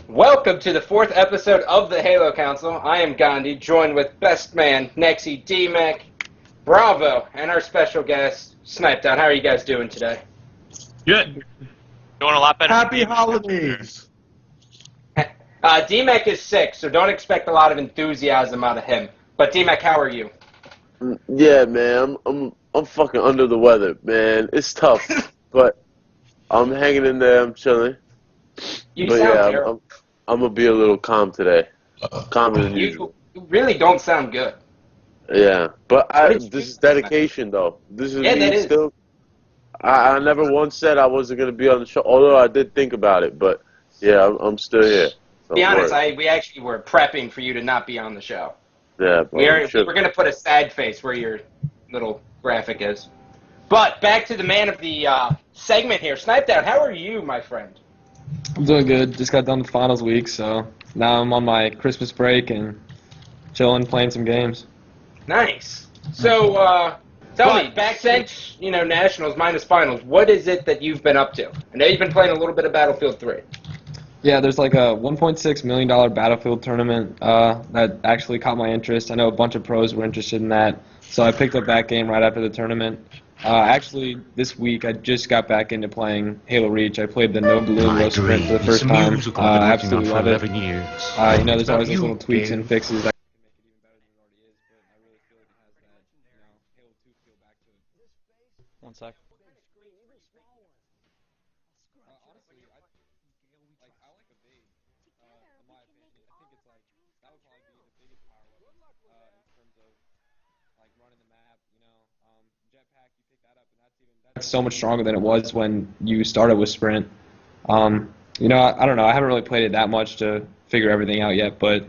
Welcome to the 4th episode of the Halo Council. I am Gandhi, joined with Best Man, Nexi, D-Mac, Bravo, and our special guest, Sniped Out. How are you guys doing today? Good. Doing a lot better. Happy holidays. D-Mac is sick, so don't expect a lot of enthusiasm out of him. But D-Mac, how are you? Yeah, man, I'm fucking under the weather, man. It's tough, but I'm hanging in there. I'm chilling. You sound terrible. I'm gonna be a little calm today. Calmer than usual. You really don't sound good. Yeah, but this is dedication, though. This is me still. I never once said I wasn't gonna be on the show, although I did think about it. But yeah, I'm still here. So be honest, we actually were prepping for you to not be on the show. Yeah, we're gonna put a sad face where your little graphic is. But back to the man of the segment here, Sniped Out. How are you, my friend? I'm doing good. Just got done with finals week, so now I'm on my Christmas break and chilling, playing some games. Nice. So, tell me, back since, Nationals minus finals, what is it that you've been up to? I know you've been playing a little bit of Battlefield 3. Yeah, there's like a $1.6 million Battlefield tournament that actually caught my interest. I know a bunch of pros were interested in that, so I picked up that game right after the tournament. Actually, this week I just got back into playing Halo Reach. I played the no balloon, no sprint for the first time. I absolutely love it. There's always those little tweaks and fixes that can make it even better than it already is, but I really feel like it has that, Halo 2 feel back to it. One sec. Honestly, I like Evade. In my opinion, I think it's that would probably be the biggest power weapon in terms of running the map. Jetpack, you pick that up, and that's so much stronger than it was when you started with sprint. I don't know. I haven't really played it that much to figure everything out yet, but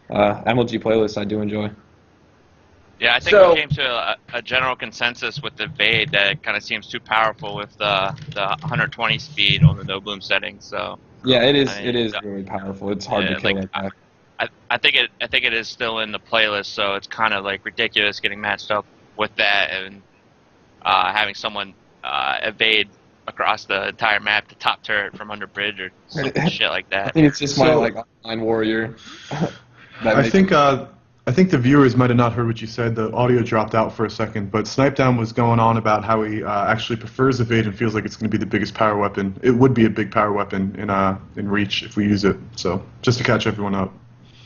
MLG playlists I do enjoy. Yeah, I think we came to a general consensus with the Evade that it kind of seems too powerful with the 120 speed on the no bloom setting. So yeah, it is really powerful. It's hard to kill like that. I think it is still in the playlist, so it's kind of ridiculous getting matched up with that and having someone evade across the entire map to top turret from under bridge or some shit like that. I think it's just my online warrior. I think the viewers might have not heard what you said. The audio dropped out for a second, but Snipedown was going on about how he actually prefers Evade and feels like it's going to be the biggest power weapon. It would be a big power weapon in Reach if we use it. So just to catch everyone up.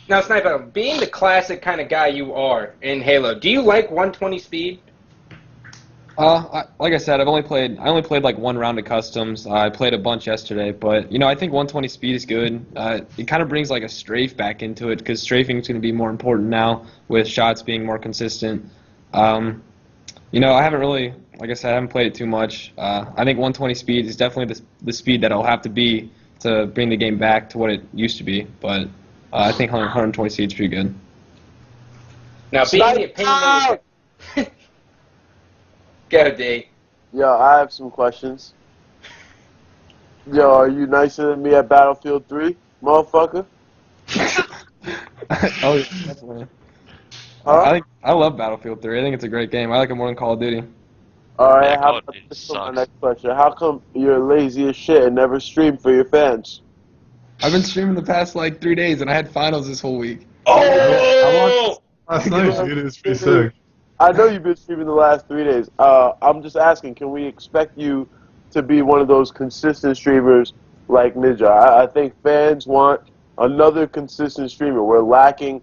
Now, Sniper, being the classic kind of guy you are in Halo, do you like 120 speed? Like I said, I only played like one round of customs. I played a bunch yesterday, but I think 120 speed is good. It kind of brings a strafe back into it because strafing is going to be more important now with shots being more consistent. I haven't really, like I said, I haven't played it too much. I think 120 speed is definitely the speed that it'll have to be to bring the game back to what it used to be. But I think 120 speed is pretty good. Now, being the opinion. Go, D. Yo, I have some questions. Yo, are you nicer than me at Battlefield 3, motherfucker? Oh, yeah, definitely. I love Battlefield 3. I think it's a great game. I like it more than Call of Duty. Alright, how about this for my next question? How come you're lazy as shit and never stream for your fans? I've been streaming the past 3 days, and I had finals this whole week. Oh! That's nice. It is pretty sick. I know you've been streaming the last 3 days. I'm just asking, can we expect you to be one of those consistent streamers like Ninja? I think fans want another consistent streamer. We're lacking,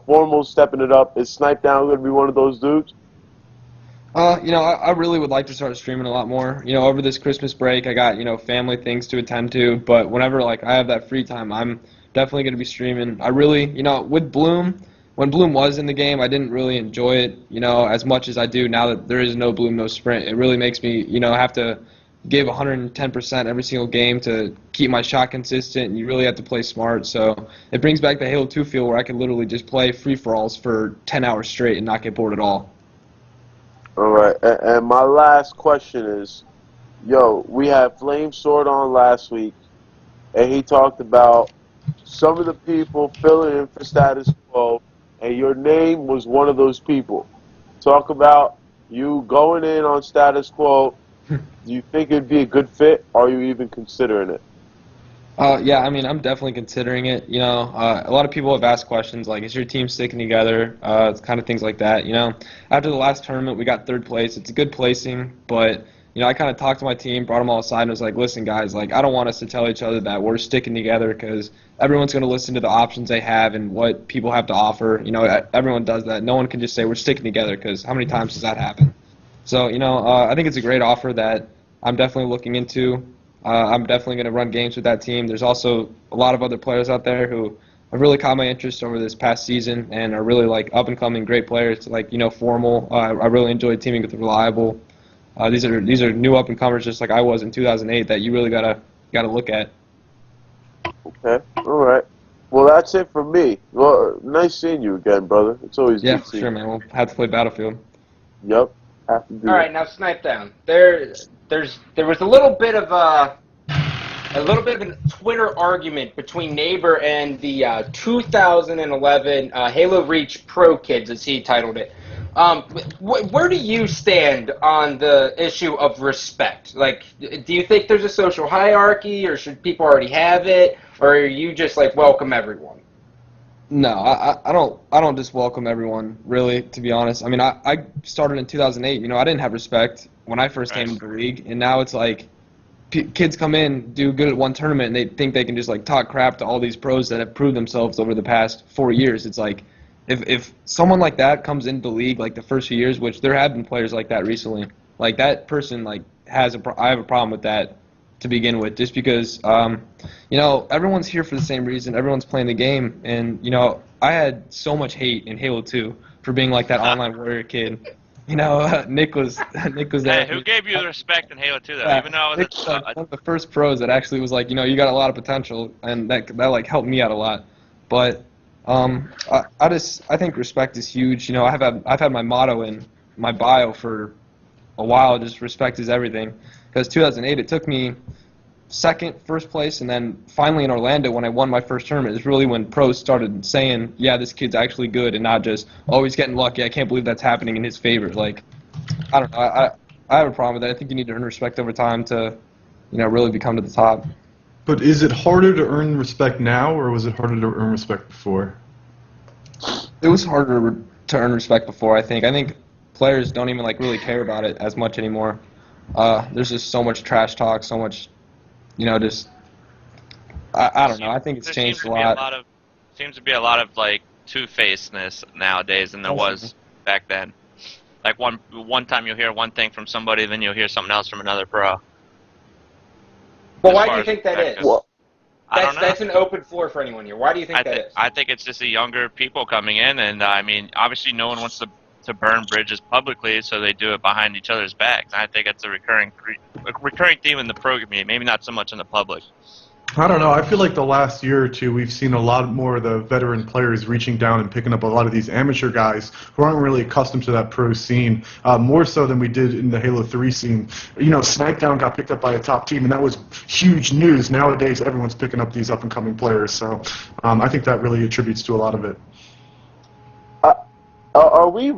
Formal stepping it up. Is Snipedown going to be one of those dudes? I really would like to start streaming a lot more. Over this Christmas break, I got, family things to attend to. But whenever, I have that free time, I'm definitely going to be streaming. I really, with Bloom, when Bloom was in the game, I didn't really enjoy it, as much as I do now that there is no Bloom, no sprint. It really makes me, have to give 110% every single game to keep my shot consistent, and you really have to play smart. So it brings back the Halo 2 feel where I can literally just play free-for-alls for 10 hours straight and not get bored at all. All right, and my last question is, we had Flame Sword on last week, and he talked about some of the people filling in for status quo, and your name was one of those people. Talk about you going in on status quo, Do you think it'd be a good fit? Or are you even considering it? Yeah, I mean, I'm definitely considering it. A lot of people have asked questions like, "Is your team sticking together?" It's kind of things like that. After the last tournament, we got third place. It's a good placing, but I kind of talked to my team, brought them all aside, and was like, "Listen, guys, like, I don't want us to tell each other that we're sticking together because everyone's going to listen to the options they have and what people have to offer. Everyone does that. No one can just say we're sticking together because how many times does that happen?" So, I think it's a great offer that I'm definitely looking into. I'm definitely going to run games with that team. There's also a lot of other players out there who have really caught my interest over this past season and are really like up and coming great players. Like Formal. I really enjoyed teaming with Reliable. These are new up and comers just like I was in 2008 that you really gotta look at. Okay. All right. Well, that's it for me. Well, nice seeing you again, brother. It's always Yeah, good for seeing sure, you. man. We'll have to play Battlefield. Yep. Have to All do right, it. now Snipe Down. There was a little bit of an Twitter argument between Neighbor and the 2011 Halo Reach Pro Kids, as he titled it. Where do you stand on the issue of respect? Like, do you think there's a social hierarchy, or should people already have it, or are you just like welcome everyone? No, I don't just welcome everyone, really, to be honest. I mean, I started in 2008. I didn't have respect when I first came Right. into the league, and now it's like kids come in, do good at one tournament, and they think they can just like talk crap to all these pros that have proved themselves over the past 4 years. It's like if someone like that comes into the league like the first few years, which there have been players like that recently, like that person like I have a problem with that to begin with, just because everyone's here for the same reason, everyone's playing the game, and I had so much hate in Halo 2 for being like that online warrior kid. Nick was Nick was there. Hey, who gave you the respect in Halo 2 though? Yeah, Even though it Nick was was like one of the first pros that actually was like, you got a lot of potential, and that like helped me out a lot. But I think respect is huge. I've had my motto in my bio for a while, just respect is everything. Because 2008, it took me second, first place, and then finally in Orlando when I won my first tournament is really when pros started saying, yeah, this kid's actually good, and not just, oh, he's getting lucky. I can't believe that's happening in his favor. Like, I don't know. I have a problem with that. I think you need to earn respect over time to, really become to the top. But is it harder to earn respect now, or was it harder to earn respect before? It was harder to earn respect before, I think. I think players don't even like really care about it as much anymore. There's just so much trash talk, so much, just I don't know. I think it's There seems changed a to be a lot. lot of like two-facedness nowadays than there was back then. Like one time you'll hear one thing from somebody, then you'll hear something else from another pro. Well, As why do far you as think that respect is? goes. Well, I don't know. That's an open floor for anyone here. Why do you think that is? I think it's just the younger people coming in, and I mean, obviously, no one wants to burn bridges publicly, so they do it behind each other's backs. And I think it's a recurring theme in the pro community. Maybe not so much in the public. I don't know. I feel like the last year or two, we've seen a lot more of the veteran players reaching down and picking up a lot of these amateur guys who aren't really accustomed to that pro scene, more so than we did in the Halo 3 scene. Smackdown got picked up by a top team, and that was huge news. Nowadays, everyone's picking up these up-and-coming players, so I think that really attributes to a lot of it. are we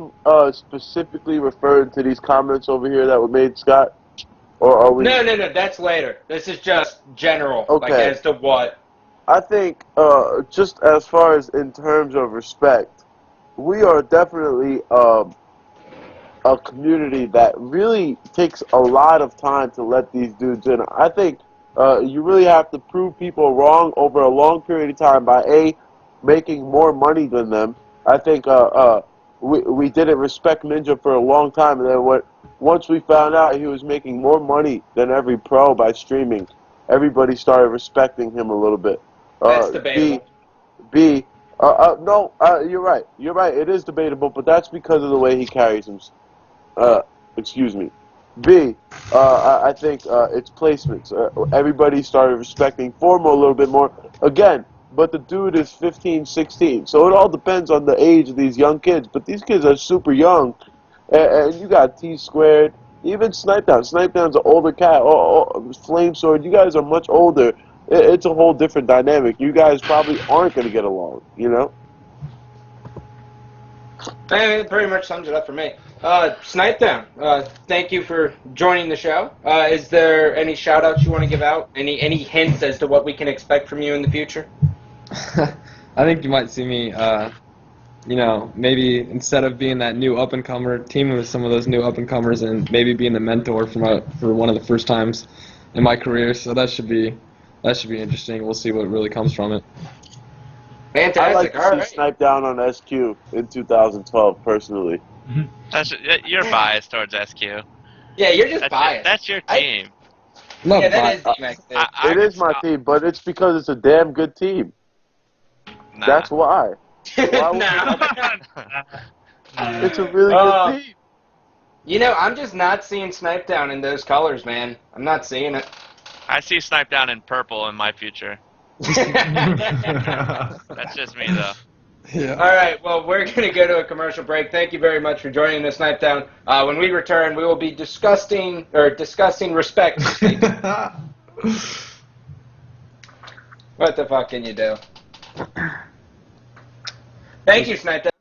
specifically referring to these comments over here that were made, Scott? Or are we? No. That's later. This is just general, like Okay. as to what. I think just as far as in terms of respect, we are definitely a community that really takes a lot of time to let these dudes in. I think you really have to prove people wrong over a long period of time by making more money than them. I think we didn't respect Ninja for a long time, and then once we found out he was making more money than every pro by streaming, everybody started respecting him a little bit. That's Uh, B, debatable. B, no, you're right. You're right. It is debatable, but that's because of the way he carries himself. Excuse me. B, I think it's placements. Everybody started respecting Formo a little bit more. Again, but the dude is 15, 16. So it all depends on the age of these young kids. But these kids are super young. And you got T Squared. Even Snipe Down. Snipe Down's an older cat. Flame Sword, you guys are much older. It's a whole different dynamic. You guys probably aren't going to get along, you know? I mean, it pretty much sums it up for me. Snipe Down, thank you for joining the show. Is there any shout-outs you want to give out? Any hints as to what we can expect from you in the future? I think you might see me, maybe instead of being that new up-and-comer, teaming with some of those new up-and-comers and maybe being the mentor for one of the first times in my career. So that should be interesting. We'll see what really comes from it. Fantastic. I'd like to All see right. Snipe Down on SQ in 2012, personally. You're biased towards SQ. Yeah, you're just biased. That's your team. Love Yeah, that Bot. is DMX. It is my team, but it's because it's a damn good team. Nah. That's why. Why would It's a really good team. You know, I'm just not seeing Snipe Down in those colors, man. I'm not seeing it. I see Snipe Down in purple in my future. That's just me, though. Yeah. All right, well, we're going to go to a commercial break. Thank you very much for joining us, Snipe Down. When we return, we will be discussing respect. What the fuck can you do? Thank you, Snipe Down.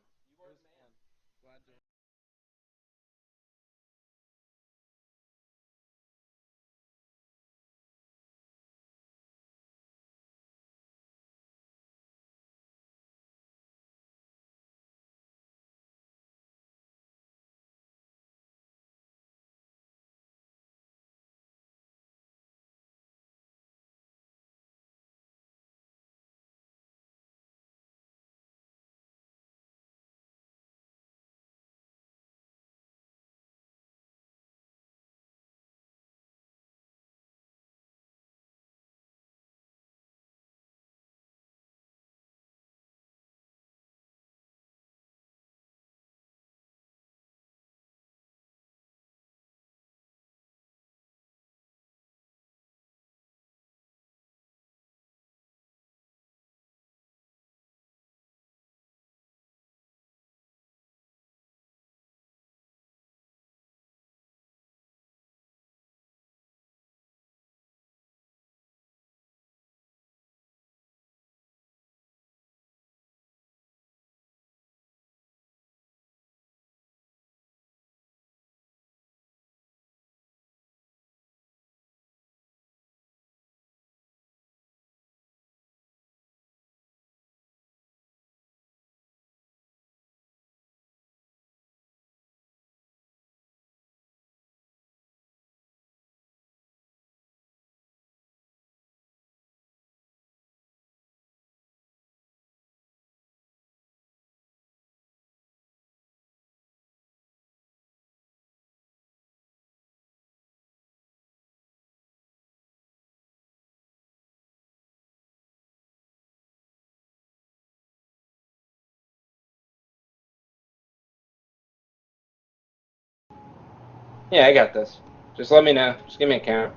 Yeah, I got this. Just let me know. Just give me a count.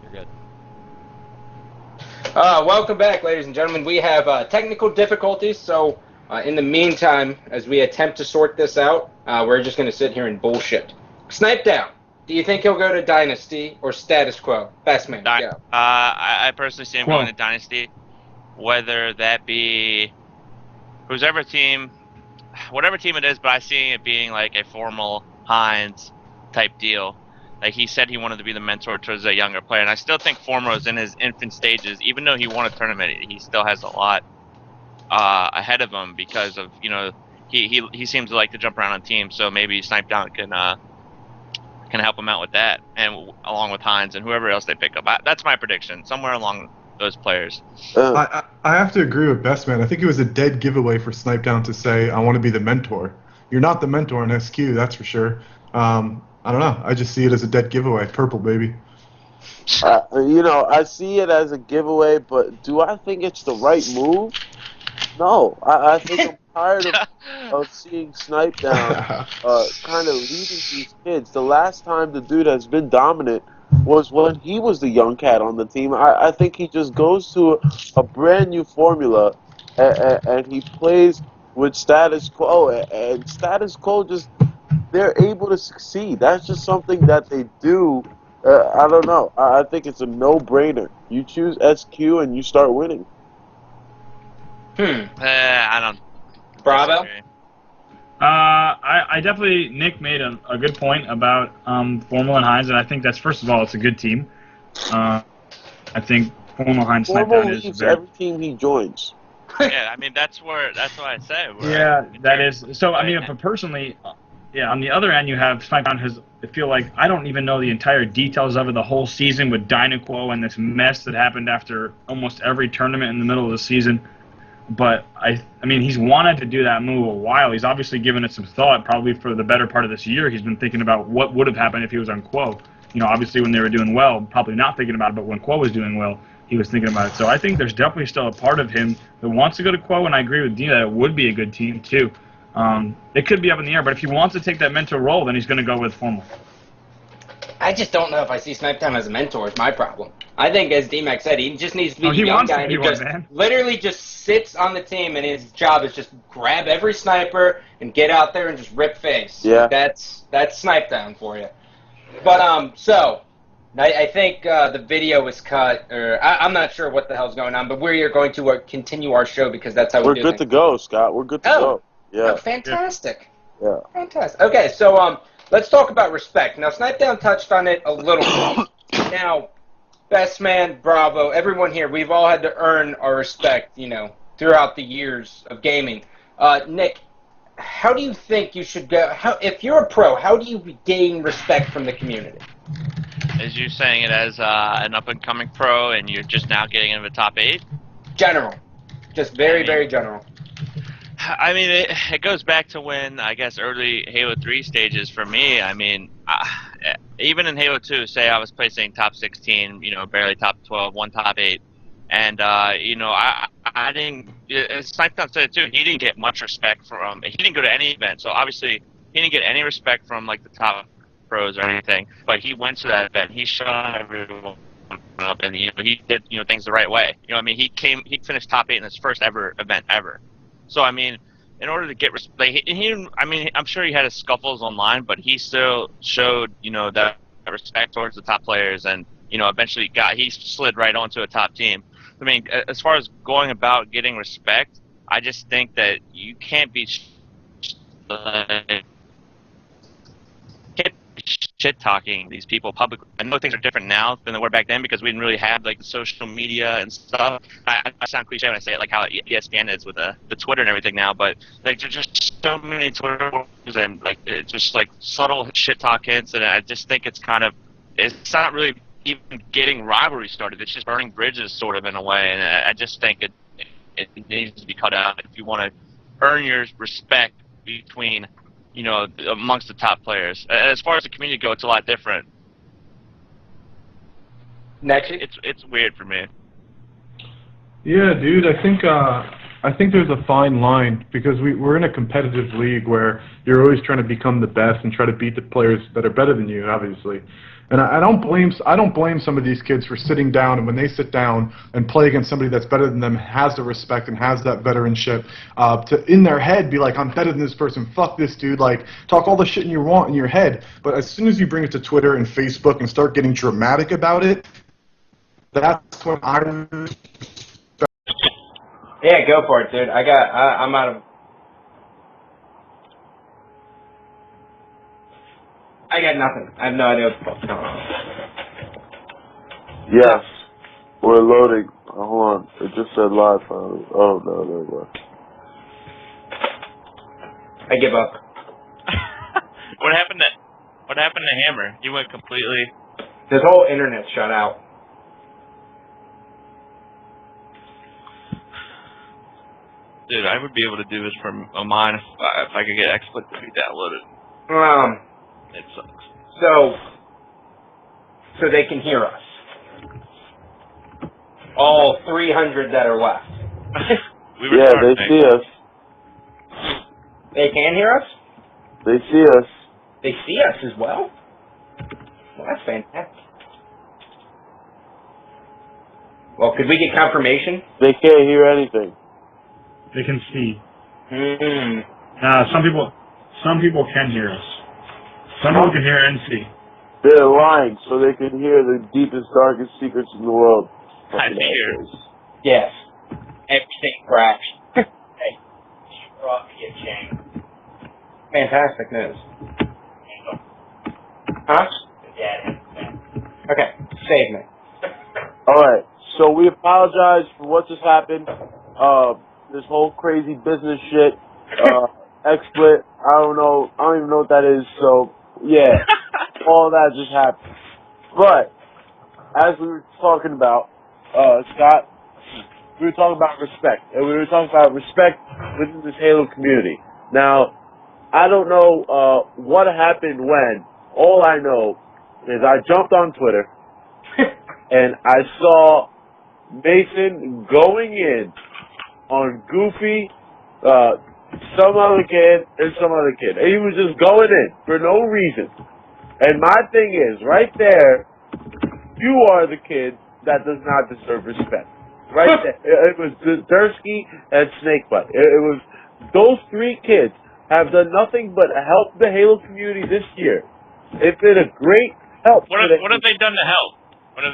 You're good. Welcome back, ladies and gentlemen. We have technical difficulties, so in the meantime, as we attempt to sort this out, we're just going to sit here and bullshit. Snipe Down. Do you think he'll go to Dynasty or Status Quo? Best man, go. I personally see him Quo. going to Dynasty, whether that be whatever team it is, but I see it being like a formal Hines type deal. Like he said he wanted to be the mentor towards a younger player, and I still think Former is in his infant stages. Even though he won a tournament, he still has a lot ahead of him because of he seems to like to jump around on teams. So maybe Snipe Down can help him out with that, and along with Hines and whoever else they pick up. That's my prediction, somewhere along those players. I have to agree with Best Man. I think it was a dead giveaway for Snipe Down to say, I want to be the mentor. You're not the mentor in SQ, that's for sure. I don't know. I just see it as a dead giveaway. Purple, baby. I see it as a giveaway, but do I think it's the right move? No. I think I'm tired of seeing Snipe Down kind of leading these kids. The last time the dude has been dominant was when he was the young cat on the team. I think he just goes to a brand new formula and he plays with status quo, and status quo just they're able to succeed. That's just something that they do. I don't know. I think it's a no-brainer. You choose SQ and you start winning. I don't. Bravo? Disagree. I definitely, Nick made a good point about Formal and Hines, and I think that's, first of all, it's a good team. I think Formal Hines Formal Snipedown is leaves very. every team he joins. Yeah, I mean that's what I say. Yeah, that is. So I mean, but personally, yeah. On the other end, you have Snipedown. I feel like I don't even know the entire details of it. The whole season with Dynaquo and this mess that happened after almost every tournament in the middle of the season. But I mean, he's wanted to do that move a while. He's obviously given it some thought. Probably for the better part of this year, he's been thinking about what would have happened if he was on Quo. You know, obviously when they were doing well, probably not thinking about it. But when Quo was doing well, he was thinking about it. So I think there's definitely still a part of him that wants to go to Quo, and I agree with Dean that it would be a good team too. It could be up in the air, but if he wants to take that mentor role, then he's going to go with Formal. I just don't know if I see Snipedown as a mentor is my problem. I think, as D-Mac said, he just needs to be the young guy who just literally just sits on the team, and his job is just grab every sniper and get out there and just rip face. Yeah. That's Snipedown for you. But so I think the video was cut, or I'm not sure what the hell's going on, but we are going to continue our show because that's how We're we do good to go, Scott. We're good to go. Yeah. Oh, fantastic. Yeah. Fantastic. Okay, so let's talk about respect. Now, Snipedown touched on it a little bit. Now, Best Man, Bravo, everyone here, we've all had to earn our respect, you know, throughout the years of gaming. Nick, how do you think you should go? If you're a pro, how do you gain respect from the community? Is you saying it as an up-and-coming pro and you're just now getting into the top 8? General. Just very, very general. I mean, it goes back to when, I guess, early Halo 3 stages for me. I mean, even in Halo 2, say I was placing top 16, you know, barely top 12, one top 8. And, you know, I didn't, as Snipedown said too, he didn't get much respect from, he didn't go to any event. So obviously, he didn't get any respect from, like, the top pros or anything. But he went to that event. He shot everyone up, and, you know, he did, you know, things the right way. You know, I mean, he finished top 8 in his first ever event ever. So, I mean, in order to get respect, I mean, I'm sure he had his scuffles online, but he still showed, you know, that respect towards the top players, and, you know, eventually he slid right onto a top team. I mean, as far as going about getting respect, I just think that you can't be shit-talking these people publicly. I know things are different now than they were back then because we didn't really have, like, the social media and stuff. I sound cliche when I say it, like how ESPN is with the Twitter and everything now, but, like, there's just so many Twitter wars and, like, it's just, like, subtle shit-talk hints, and I just think it's not really even getting rivalry started. It's just burning bridges, sort of, in a way, and I just think it needs to be cut out if you want to earn your respect between, you know, amongst the top players. As far as the community goes, it's a lot different. Next, it's weird for me. Yeah, dude. I think there's a fine line because we're in a competitive league where you're always trying to become the best and try to beat the players that are better than you, obviously. And I don't blame some of these kids for sitting down, and when they sit down and play against somebody that's better than them, has the respect and has that veteranship, to in their head be like, I'm better than this person, fuck this dude, like talk all the shit you want in your head. But as soon as you bring it to Twitter and Facebook and start getting dramatic about it, that's when yeah, go for it, dude. I'm out of. I got nothing. I have no idea what the fuck's going on. Yes. We're loading. Hold on. It just said live finally. Oh, no, there we go. I give up. What happened to Hammer? He went completely. His whole internet shut out. Dude, I would be able to do this from mine if I could get XSplit to be downloaded. It sucks. So they can hear us. All 300 that are left. Yeah, they see us. They can hear us? They see us. They see us as well? Well, that's fantastic. Well, could we get confirmation? They can't hear anything. They can see. Mm-hmm. Some people can hear us. Some people can hear and see. They're lying so they can hear the deepest, darkest secrets in the world. I hear. Yes. Everything crashed. Hey, you chain. Fantastic news. Huh? Okay, save me. All right. So we apologize for what just happened. This whole crazy business shit. XSplit. I don't know. I don't even know what that is. So yeah, all that just happened. But as we were talking about, Scott, we were talking about respect, and we were talking about respect within this Halo community. Now, I don't know what happened when. All I know is I jumped on Twitter and I saw Mason going in on Goofy, some other kid, and some other kid. And he was just going in for no reason. And my thing is, right there, you are the kid that does not deserve respect. Right there. It was Dursky and Snakebutt. It was those three kids have done nothing but help the Halo community this year. It's been a great help. What have they done to help? What do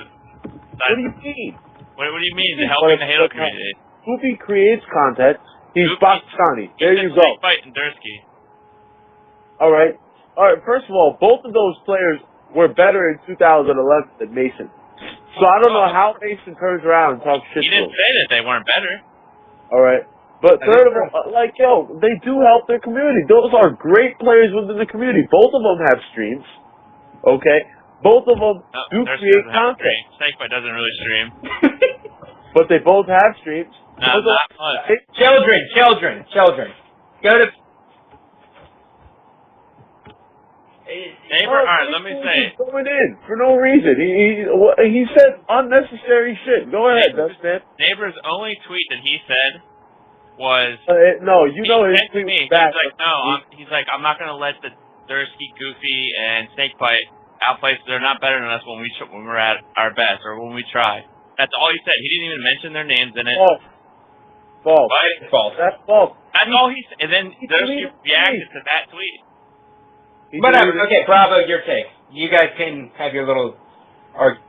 you mean? What do you mean helping the Halo community? Goofy creates content. He's Goofy, Pakistani. There you go. Snakebite and Dursky. All right. First of all, both of those players were better in 2011 than Mason. So I don't know how Mason turns around and talks shit He to him. didn't say that they weren't better. All right. But third of all, they do help their community. Those are great players within the community. Both of them have streams. Okay? Both of them do create content. Snakebite doesn't really stream. But they both have streams. Not much. Children. Go to... Neighbor, alright, let me say. Going in for no reason. He said unnecessary shit. Go ahead, Dustin. Neighbor's only tweet that he said was... no, you know his tweet was back. He's like, I'm not going to let the Dursky, Goofy, and Snakebite outplay, so they're not better than us when we're at our best, or when we try. That's all he said. He didn't even mention their names in it. False. What? False. That's false. That's all he said. And then Dursky reacted to that tweet. Whatever. Okay, Bravo, your take. You guys can have your little argument.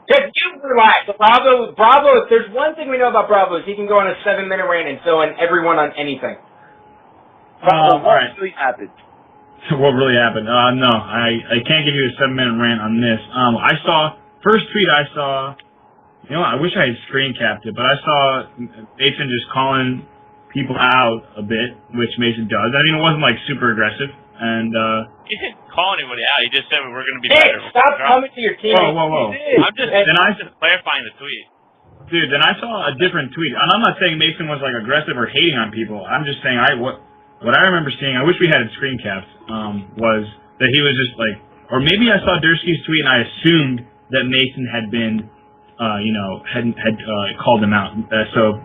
Just you relax. Bravo, if there's one thing we know about Bravo is he can go on a 7-minute rant and fill in everyone on anything. What right. really happened? What really happened? No, I can't give you a 7-minute rant on this. First tweet I saw, I wish I had screen capped it, but I saw Mason just calling people out a bit, which Mason does. I mean, it wasn't like super aggressive. And he didn't call anybody out. He just said we're going to be hey, better. Stop coming to your team. Whoa. I'm just clarifying the tweet. Dude, then I saw a different tweet. And I'm not saying Mason was like aggressive or hating on people. I'm just saying what I remember seeing, I wish we had it screen capped, was that he was just like, or maybe I saw Dursky's tweet and I assumed that Mason had been, had called him out. So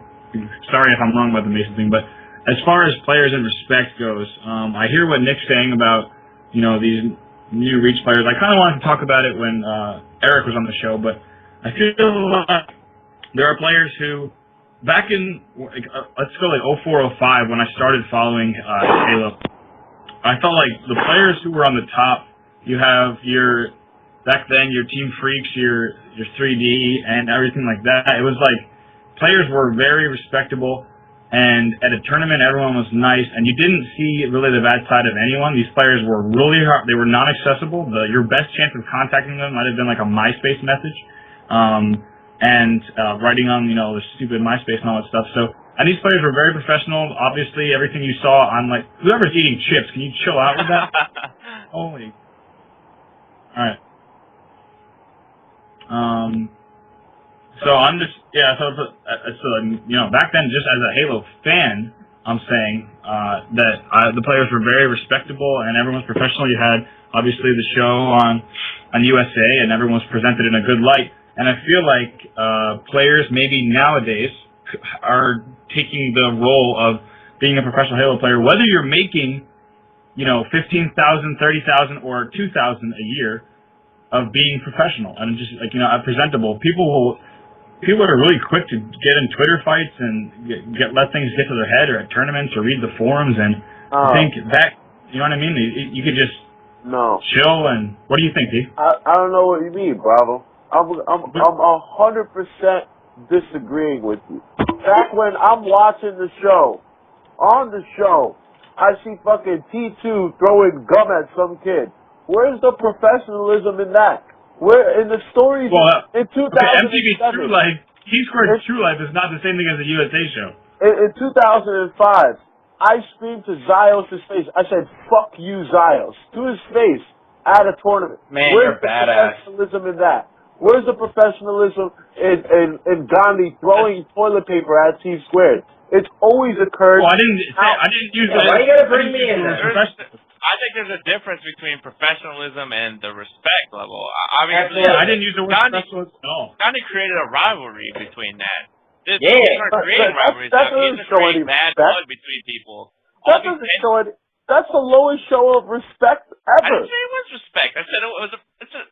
sorry if I'm wrong about the Mason thing, but as far as players and respect goes, I hear what Nick's saying about, these new Reach players. I kind of wanted to talk about it when Eric was on the show, but I feel there are players who, back in, let's go like 04, 05, when I started following Halo, I felt like the players who were on the top, you have back then, your Team Freaks, your 3D, and everything like that. It was like, players were very respectable. And at a tournament, everyone was nice, and you didn't see really the bad side of anyone. These players were really hard. They were non-accessible. Your best chance of contacting them might have been like a MySpace message, and writing on, the stupid MySpace and all that stuff. And these players were very professional. Obviously, everything you saw on, like, whoever's eating chips, can you chill out with that? Holy. All right. So I'm just, back then, just as a Halo fan, I'm saying that the players were very respectable and everyone's professional. You had, obviously, the show on USA and everyone was presented in a good light. And I feel like players maybe nowadays are taking the role of being a professional Halo player, whether you're making, 15,000, 30,000, or 2,000 a year of being professional and just, presentable. People are really quick to get in Twitter fights and let things get to their head, or at tournaments, or read the forums, and I think that, you know what I mean? You could just chill. And what do you think, D? I don't know what you mean, Bravo. I'm 100% disagreeing with you. Back when I'm watching the show, on the show, I see fucking T2 throwing gum at some kid. Where's the professionalism in that? Where in the stories in 2007? Okay, MTV True Life, T-Squared True Life is not the same thing as a USA show. In 2005, I screamed to Zios' face. I said, "Fuck you, Zios," to his face at a tournament. Man, Where's you're the badass. professionalism in that? Where's the professionalism in Gandhi throwing toilet paper at T-Squared? It's always occurred. Well, I didn't use the why you gotta bring me in there? I think there's a difference between professionalism and the respect level. Obviously, I didn't use the word professionalism at all. Gandhi created a rivalry between that. These Yeah, aren't creating rivalries. that He's doesn't just show creating any bad respect. blood between people. That doesn't show it. That's the lowest show of respect I ever. didn't say it was respect. I said it was it's a.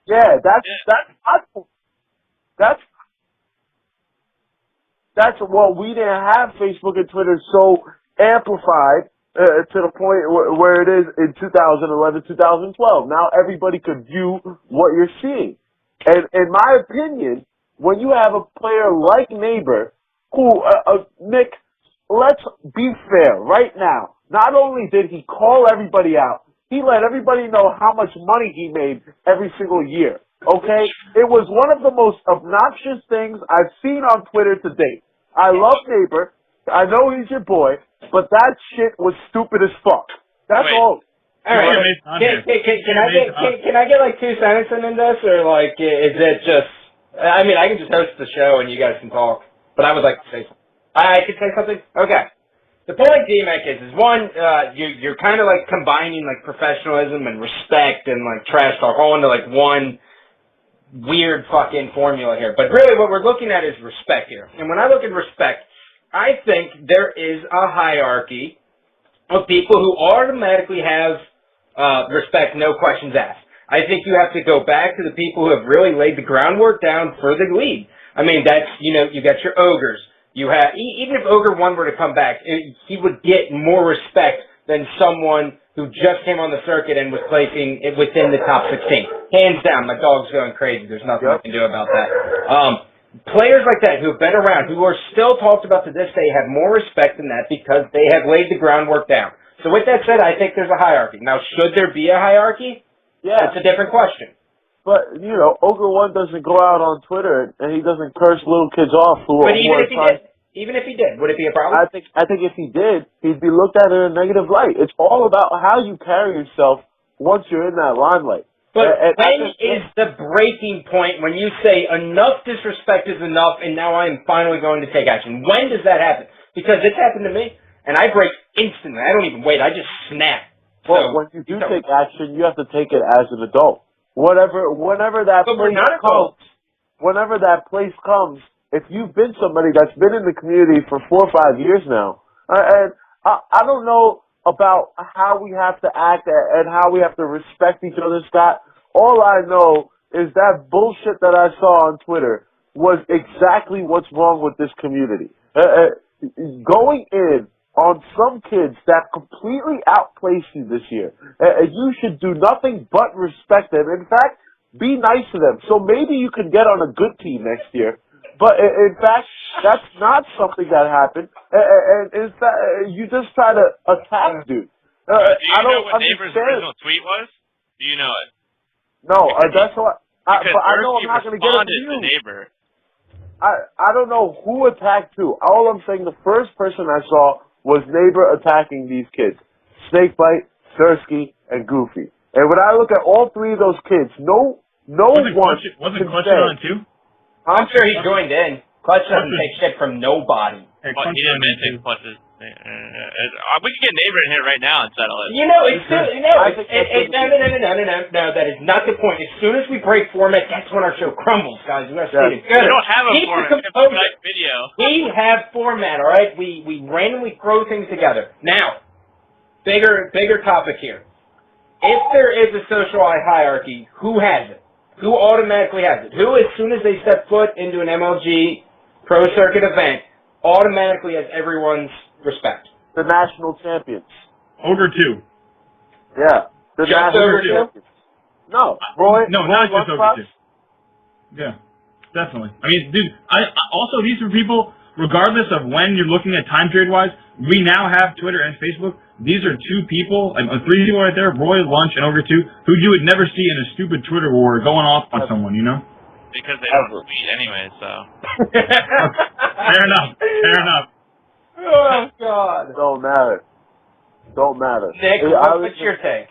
Yeah, that's well, we didn't have Facebook and Twitter so amplified to the point where it is in 2011, 2012. Now everybody could view what you're seeing. And in my opinion, when you have a player like Neighbor, who, Nick, let's be fair right now. Not only did he call everybody out, he let everybody know how much money he made every single year. Okay? It was one of the most obnoxious things I've seen on Twitter to date. I love Neighbor. I know he's your boy, but that shit was stupid as fuck. That's all. All right. Can I get like 2 sentences in this, or like is it just? I mean, I can just host the show and you guys can talk, but I would like to say something. I could say something. Okay. The point DMEC is one, you're kind of like combining like professionalism and respect and like trash talk all into like one weird fucking formula here. But really what we're looking at is respect here. And when I look at respect, I think there is a hierarchy of people who automatically have respect, no questions asked. I think you have to go back to the people who have really laid the groundwork down for the league. I mean, that's, you know, you got your ogres. You have, even if Ogre 1 were to come back, he would get more respect than someone who just came on the circuit and was placing it within the top 16. Hands down, my dog's going crazy. There's nothing I can do about that. Players like that who have been around, who are still talked about to this day, have more respect than that because they have laid the groundwork down. So with that said, I think there's a hierarchy. Now, should there be a hierarchy? Yeah. That's a different question. But, you know, Ogre 1 doesn't go out on Twitter and he doesn't curse little kids off who But even if he did, would it be a problem? I think if he did, he'd be looked at in a negative light. It's all about how you carry yourself once you're in that limelight. But when is the breaking point when you say enough disrespect is enough and now I am finally going to take action? When does that happen? Because it's happened to me and I break instantly. I don't even wait. I just snap. Well, when you do take action, you have to take it as an adult. Whenever that place comes, if you've been somebody that's been in the community for 4 or 5 years now, and I don't know about how we have to act and how we have to respect each other, Scott. All I know is that bullshit that I saw on Twitter was exactly what's wrong with this community. Going in on some kids that completely outplaced you this year. You should do nothing but respect them. In fact, be nice to them. So maybe you can get on a good team next year. But in fact, that's not something that happened. And in fact, you just try to attack dude. Do you know what Neighbor's original tweet was? Do you know it? No, that's what. But I know I'm he not going to get it responded from to you. Neighbor. I don't know who attacked who. All I'm saying, the first person I saw was Neighbor attacking these kids. Snakebite, Dursky, and Goofy. And when I look at all three of those kids, no one wasn't Clutch on too? I'm sure he joined in. Clutch doesn't take shit from nobody. He didn't mention Clutch's. We can get Neighbor in here right now and settle it. You know, no, that is not the point. As soon as we break format, that's when our show crumbles, guys. We gotta see it good. We don't have a format. It's a nice video. We have format, all right? We randomly throw things together. Now, bigger topic here. If there is a social hierarchy, who has it? Who automatically has it? Who, as soon as they step foot into an MLG Pro Circuit event, automatically has everyone's respect? The national champions. Ogre 2. Yeah. The Just national Ogre 2? champions. No. Roy, No, not just Ogre 2. Yeah. Definitely. I mean, dude, also, these are people, regardless of when you're looking at time period-wise, we now have Twitter and Facebook. These are two people, three people right there, Roy, Lunch, and Over 2, who you would never see in a stupid Twitter war going off on someone, you know? Because they don't tweet anyway, so. Fair enough. Fair enough. Oh, God. Don't matter. Don't matter. Nick, what's your take?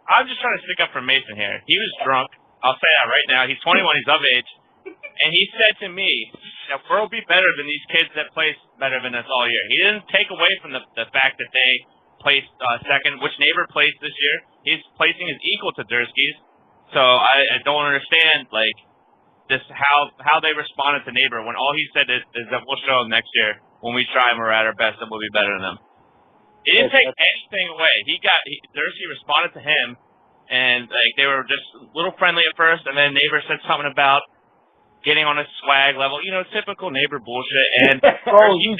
I'm just trying to stick up for Mason here. He was drunk. I'll say that right now. He's 21. He's of age. And he said to me that we'll be better than these kids that place better than us all year. He didn't take away from the fact that they placed second, which Neighbor placed this year. His placing is equal to Dursky's. So I don't understand, like, this how they responded to Neighbor when all he said is that we'll show them next year when we try and we're at our best and we'll be better than them. He didn't take anything away. Dursky responded to him, and like they were just a little friendly at first, and then Neighbor said something about getting on a swag level, typical Neighbor bullshit. And Dursky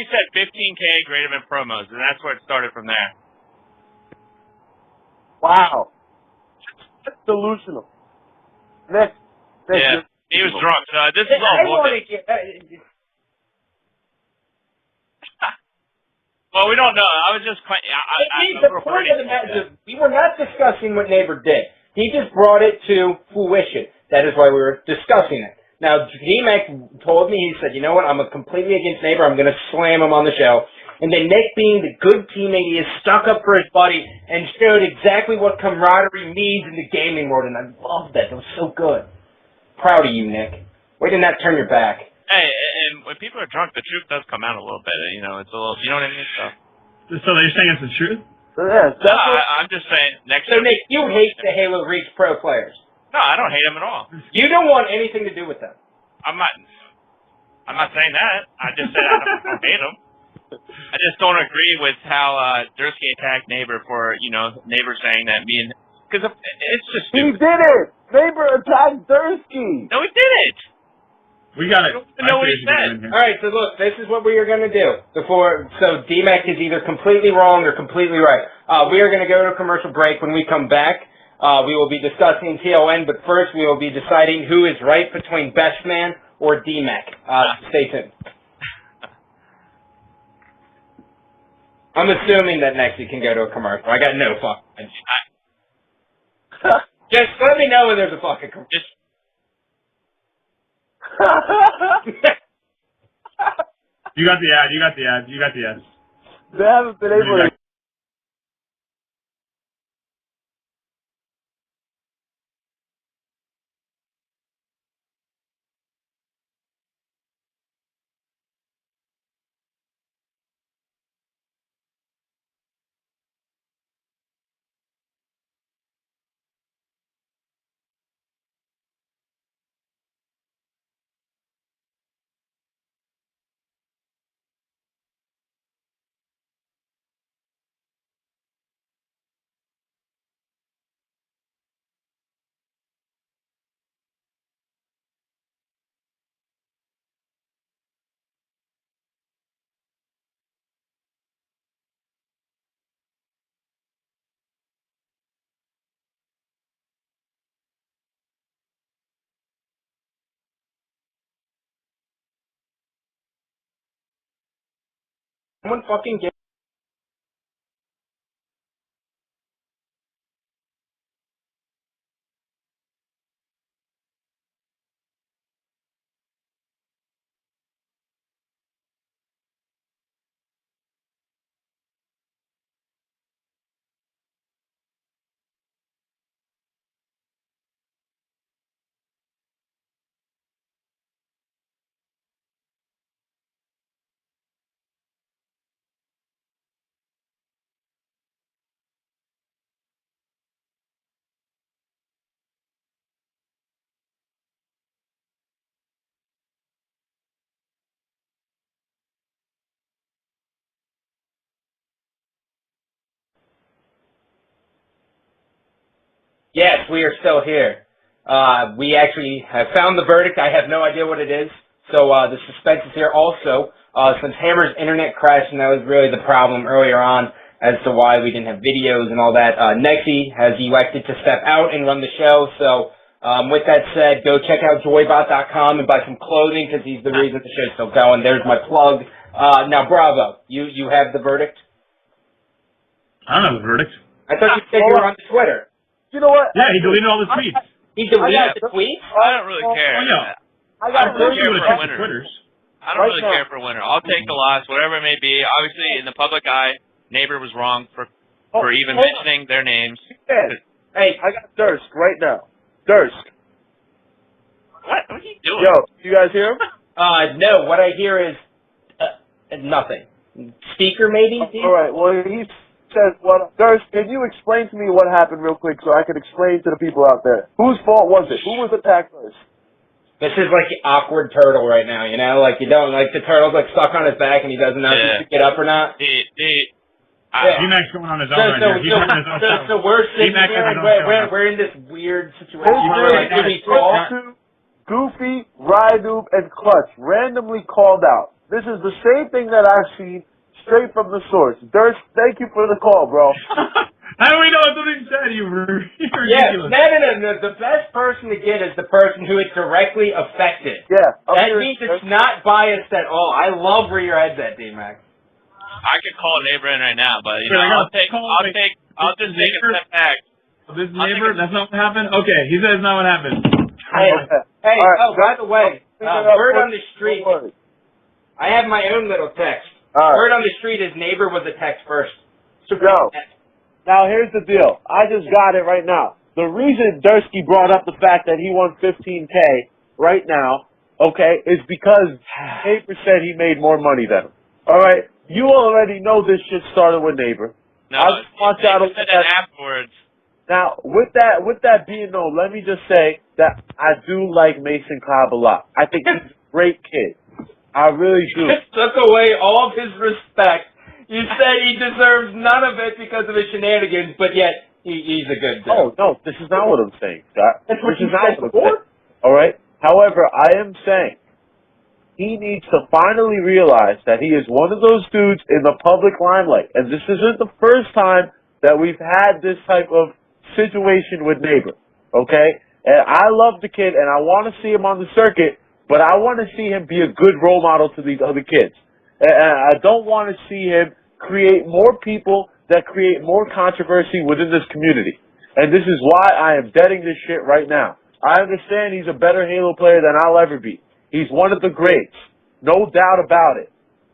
said 15K greater than promos, and that's where it started from there. Wow. That's delusional. Next. Yeah, he was drunk. So this is all bullshit. Well, we don't know. I was just the point of the matter is we were not discussing what Neighbor did. He just brought it to fruition. That is why we were discussing it. Now, D-Mac told me, he said, you know what, I'm completely against Neighbor. I'm going to slam him on the show. And then Nick, being the good teammate, he is stuck up for his buddy and showed exactly what camaraderie means in the gaming world. And I love that. That was so good. Proud of you, Nick. Why didn't that turn your back? Hey, and when people are drunk, the truth does come out a little bit. It's a little, you know what I mean? So you're saying it's the truth? Yeah, I'm just saying. So, Nick, you hate the Halo Reach Pro players? No, I don't hate them at all. You don't want anything to do with them? I'm not saying that. I just said I don't hate them. I just don't agree with how Dursky attacked Neighbor for, Neighbor saying that because it's just stupid. He did it! Neighbor attacked Dursky! No, he didn't! We got it. I don't even know what he said. All right, so look, this is what we are going to do. So D-Mac is either completely wrong or completely right. We are going to go to a commercial break. When we come back, we will be discussing TON, but first we will be deciding who is right between Best Man or D-Mac. Stay tuned. I'm assuming that next you can go to a commercial. I got no fucking... Just let me know when there's a fucking commercial. You got the ad. They haven't been able to... Someone fucking get... Yes, we are still here. We actually have found the verdict. I have no idea what it is. So the suspense is here also. Since Hammer's internet crashed, and that was really the problem earlier on as to why we didn't have videos and all that, Nexi has elected to step out and run the show. So With that said, go check out joybot.com and buy some clothing because he's the reason the show's still going. There's my plug. Now, Bravo, you have the verdict? I don't have the verdict. I thought you said you were on Twitter. You know what? Yeah, he deleted all the tweets. He deleted the tweets? I don't really care. Oh, yeah. I I got don't really You care would for have a checked the winner. Twitters. I don't Right really now. care for a winner. I'll take the loss, whatever it may be. Obviously, in the public eye, Neighbor was wrong for even mentioning their names. Hey, I got Durst right now. Durst. What are you doing? Yo, you guys hear him? no, what I hear is nothing. Speaker, maybe? All right. Well, he says, "What, Durst? Can you explain to me what happened real quick so I can explain to the people out there? Whose fault was it? Who was attacked first?" This is like the awkward turtle right now, you know? Like, you don't, like, the turtle's, like, stuck on his back and he doesn't know if he should get up or not. D-Mac's going on his own right now. He's running his own show. So we're sitting D-Mac here has and his own show now. we're in this weird situation His where, like, names do we talk? Goofy, Rydoob, and Clutch randomly called out. This is the same thing that I've seen straight from the source. Durst, thank you for the call, bro. How do we know it's what he said? You're Yeah, ridiculous. no. The best person to get is the person who it directly affected. Yeah. That means it's not biased at all. I love where your head's at, D-Mac. I could call a Neighbor in right now, but you know, Wait, I'll just take a step back. This Neighbor, that's not what happened? Okay, he says not what happened. Hey, All right, oh, by the way, word on the street. Don't worry. I have my own little text. All right. Word on the street is Neighbor was a text first. Yo. Now, here's the deal. I just got it right now. The reason Dursky brought up the fact that he won $15K right now, okay, is because Neighbor said he made more money than him. All right? You already know this shit started with Neighbor. No, I just want y'all to said that afterwards. Now, with that being known, let me just say that I do like Mason Cobb a lot. I think he's a great kid. I really do. Just took away all of his respect. You say he deserves none of it because of his shenanigans, but yet he's a good dude. Oh, no, this is not what I'm saying, Scott. That's what This you is not said what I'm before? saying. All right? However, I am saying he needs to finally realize that he is one of those dudes in the public limelight. And this isn't the first time that we've had this type of situation with Neighbor. Okay? And I love the kid, and I want to see him on the circuit, but I want to see him be a good role model to these other kids. And I don't want to see him create more people that create more controversy within this community. And this is why I am deading this shit right now. I understand he's a better Halo player than I'll ever be. He's one of the greats. No doubt about it.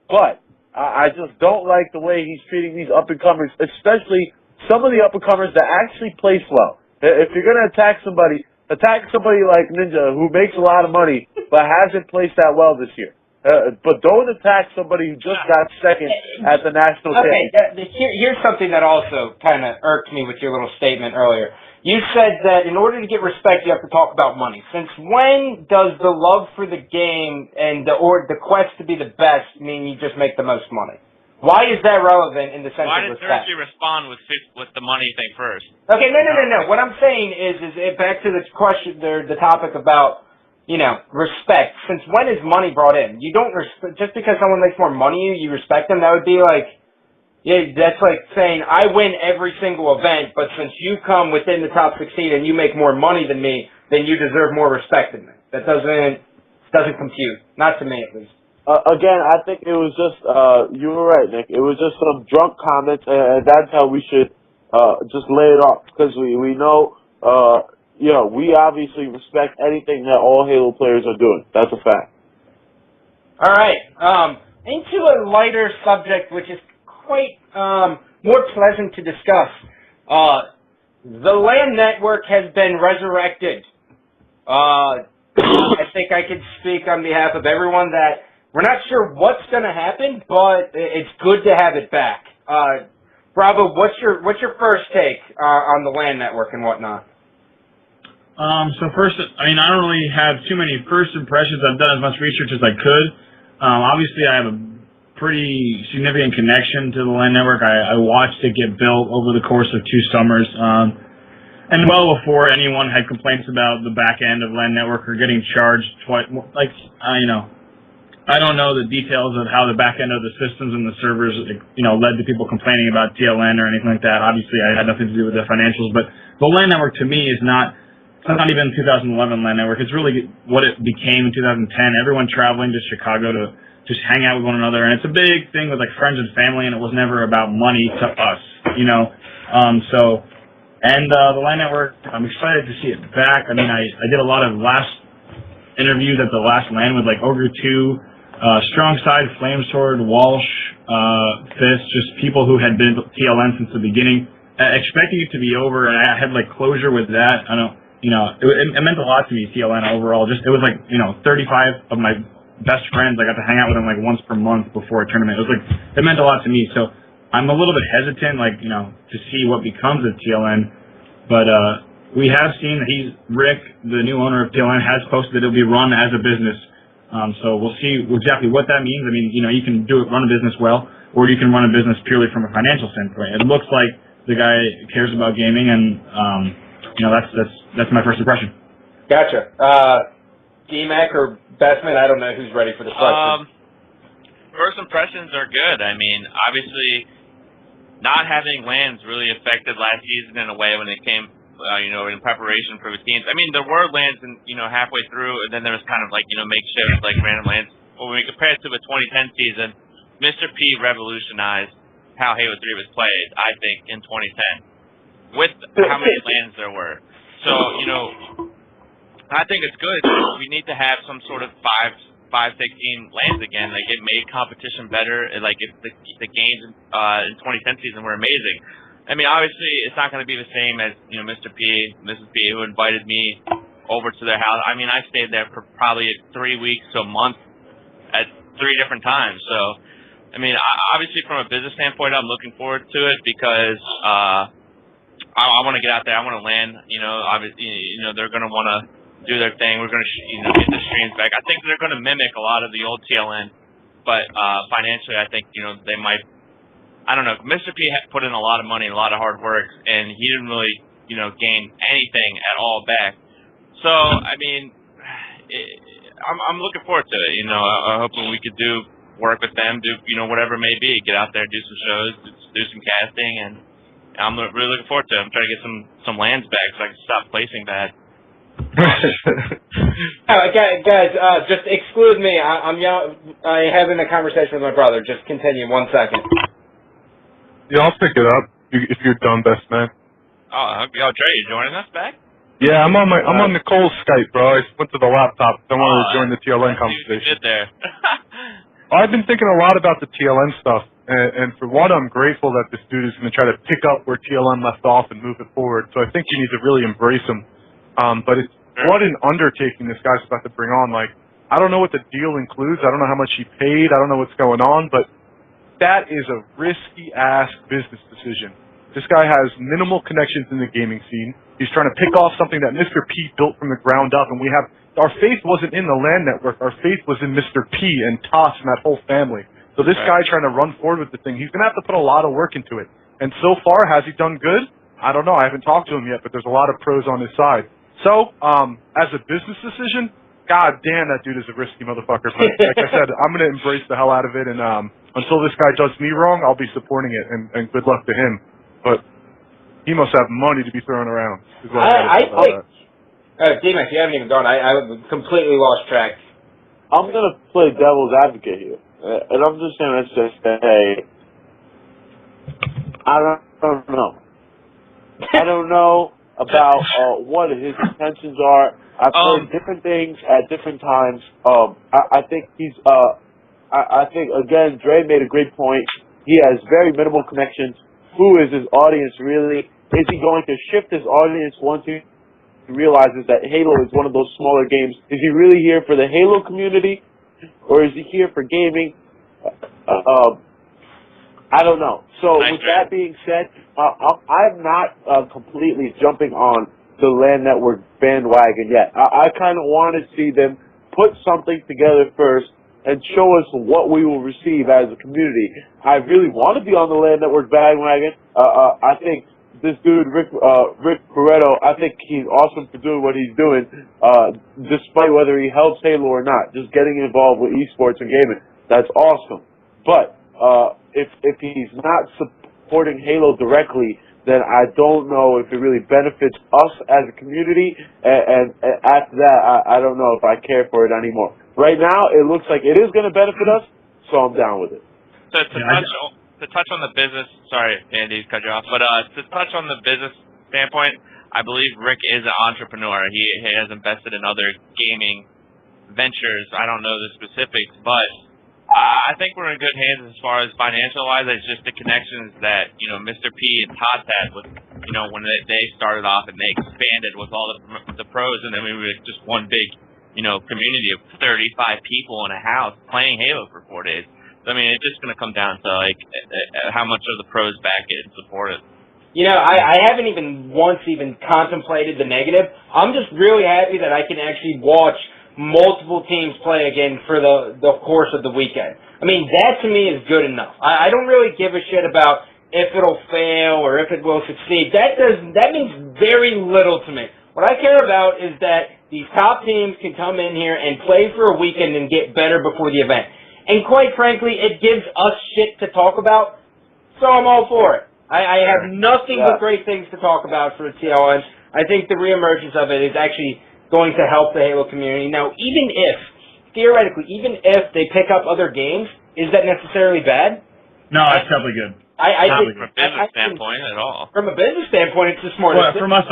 But I just don't like the way he's treating these up-and-comers, especially some of the up-and-comers that actually place well. If you're going to attack somebody like Ninja, who makes a lot of money but hasn't placed that well this year. But don't attack somebody who just got second at the national championship. Okay, here's something that also kind of irked me with your little statement earlier. You said that in order to get respect, you have to talk about money. Since when does the love for the game and the quest to be the best mean you just make the most money? Why is that relevant in the sense Why of did respect? Cersei respond with the money thing first? Okay, no. What I'm saying is back to this question, the topic about, respect. Since when is money brought in? You don't just because someone makes more money, you respect them. That would be like, that's like saying I win every single event, but since you come within the top 16 and you make more money than me, then you deserve more respect than me. That doesn't compute. Not to me, at least. Again, I think it was just, you were right, Nick. It was just some drunk comments, and that's how we should just lay it off. Because we know, we obviously respect anything that all Halo players are doing. That's a fact. All right. Into a lighter subject, which is quite more pleasant to discuss. The LAN network has been resurrected. I think I could speak on behalf of everyone that we're not sure what's going to happen, but it's good to have it back. Bravo, what's your first take on the LAN network and whatnot? So first, I don't really have too many first impressions. I've done as much research as I could. Obviously, I have a pretty significant connection to the LAN network. I watched it get built over the course of 2 summers. And well before anyone had complaints about the back end of LAN network or getting charged twice, I don't know the details of how the back end of the systems and the servers, led to people complaining about TLN or anything like that. Obviously, I had nothing to do with the financials, but the LAN network to me is not it's not even 2011 Land Network. It's really what it became in 2010. Everyone traveling to Chicago to just hang out with one another, and it's a big thing with like friends and family, and it was never about money to us, you know. The Land Network, I'm excited to see it back. I mean, I did a lot of last interviews at the last Land with like Ogre 2, Strong Side, Flamesword, Walsh, Fist, just people who had been TLN since the beginning, expecting it to be over, and I had like closure with that. I don't, you know, it meant a lot to me, TLN overall. Just it was like, you know, 35 of my best friends. I got to hang out with them like once per month before a tournament. It was like it meant a lot to me. So I'm a little bit hesitant, like, you know, to see what becomes of TLN. But we have seen that Rick, the new owner of TLN, has posted that it'll be run as a business. So we'll see exactly what that means. I mean, you know, you can run a business well, or you can run a business purely from a financial standpoint. It looks like the guy cares about gaming, and you know, that's my first impression. Gotcha. D-Mac or Bestman, I don't know who's ready for the question. First impressions are good. I mean, obviously, not having lands really affected last season in a way when it came, you know, in preparation for the teams. I mean, there were lands, you know, halfway through, and then there was kind of like, you know, makeshift, like random lands. But when we compare it to the 2010 season, Mr. P revolutionized how Halo 3 was played, I think, in 2010, with how many lands there were. So, you know, I think it's good. We need to have some sort of 5-16 lands again. Like, it made competition better. Like, if the games in 2010 season were amazing. I mean, obviously, it's not going to be the same as, you know, Mr. P, Mrs. P, who invited me over to their house. I mean, I stayed there for probably 3 weeks to a month at 3 different times. So, I mean, obviously, from a business standpoint, I'm looking forward to it because I want to get out there. I want to land. You know, obviously, you know, they're going to want to do their thing. We're going to, you know, get the streams back. I think they're going to mimic a lot of the old TLN, but financially, I think, you know, they might. I don't know. Mr. P put in a lot of money, a lot of hard work, and he didn't really, you know, gain anything at all back. So, I mean, I'm looking forward to it. You know, I'm hoping we could work with them, do, you know, whatever it may be, get out there, do some shows, do some casting, and I'm really looking forward to it. I'm trying to get some lands back so I can stop placing bad. Guys, just exclude me. I'm having a conversation with my brother. Just continue 1 second. Yeah, I'll pick it up if you're done, best man. Oh, Trey, you joining us back? Yeah, I'm on Nicole's Skype, bro. I went to the laptop. Don't want to join the TLN conversation. You did there. I've been thinking a lot about the TLN stuff, and for one, I'm grateful that this dude is going to try to pick up where TLN left off and move it forward. So I think you need to really embrace him. But it's what an undertaking this guy's about to bring on. Like, I don't know what the deal includes. I don't know how much he paid. I don't know what's going on, but that is a risky-ass business decision. This guy has minimal connections in the gaming scene. He's trying to pick off something that Mr. P built from the ground up, and our faith wasn't in the LAN network. Our faith was in Mr. P and Toss and that whole family. So this guy trying to run forward with the thing, he's going to have to put a lot of work into it. And so far, has he done good? I don't know. I haven't talked to him yet, but there's a lot of pros on his side. So, as a business decision, god damn, that dude is a risky motherfucker. But like I said, I'm going to embrace the hell out of it, and until this guy does me wrong, I'll be supporting it, and good luck to him. But he must have money to be throwing around. I think... D-Max, you haven't even gone. I completely lost track. I'm going to play devil's advocate here. And I'm just going to say, I don't know. I don't know about what his intentions are. I've heard different things at different times. I think he's, I think, again, Dre made a great point. He has very minimal connections. Who is his audience really? Is he going to shift his audience once he realizes that Halo is one of those smaller games? Is he really here for the Halo community, or is he here for gaming? I don't know. So with that being said, I'm not completely jumping on the LAN network bandwagon yet. I kind of want to see them put something together first and show us what we will receive as a community. I really want to be on the LAN network bandwagon. I think this dude, Rick Pareto, I think he's awesome for doing what he's doing, despite whether he helps Halo or not. Just getting involved with esports and gaming, that's awesome. But if he's not supporting Halo directly, then I don't know if it really benefits us as a community. And after that, I don't know if I care for it anymore. Right now, it looks like it is going to benefit us, so I'm down with it. So to touch on the business, sorry, Andy, cut you off, but to touch on the business standpoint, I believe Rick is an entrepreneur. He has invested in other gaming ventures. I don't know the specifics, but I think we're in good hands as far as financial-wise. It's just the connections that, Mr. P and Tots had with, when they started off and they expanded with all the pros, and then we were just one big, community of 35 people in a house playing Halo for 4 days. So, I mean, it's just going to come down to, how much of the pros back it and support it. I haven't even once contemplated the negative. I'm just really happy that I can actually watch multiple teams play again for the course of the weekend. I mean, that to me is good enough. I don't really give a shit about if it'll fail or if it will succeed. That means very little to me. What I care about is that these top teams can come in here and play for a weekend and get better before the event. And quite frankly, it gives us shit to talk about, so I'm all for it. I have nothing but great things to talk about for the TLN. I think the reemergence of it is actually going to help the Halo community. Now, theoretically, even if they pick up other games, is that necessarily bad? No, it's definitely good. Not from a business standpoint at all. From a business standpoint, it's just more. Well, from us.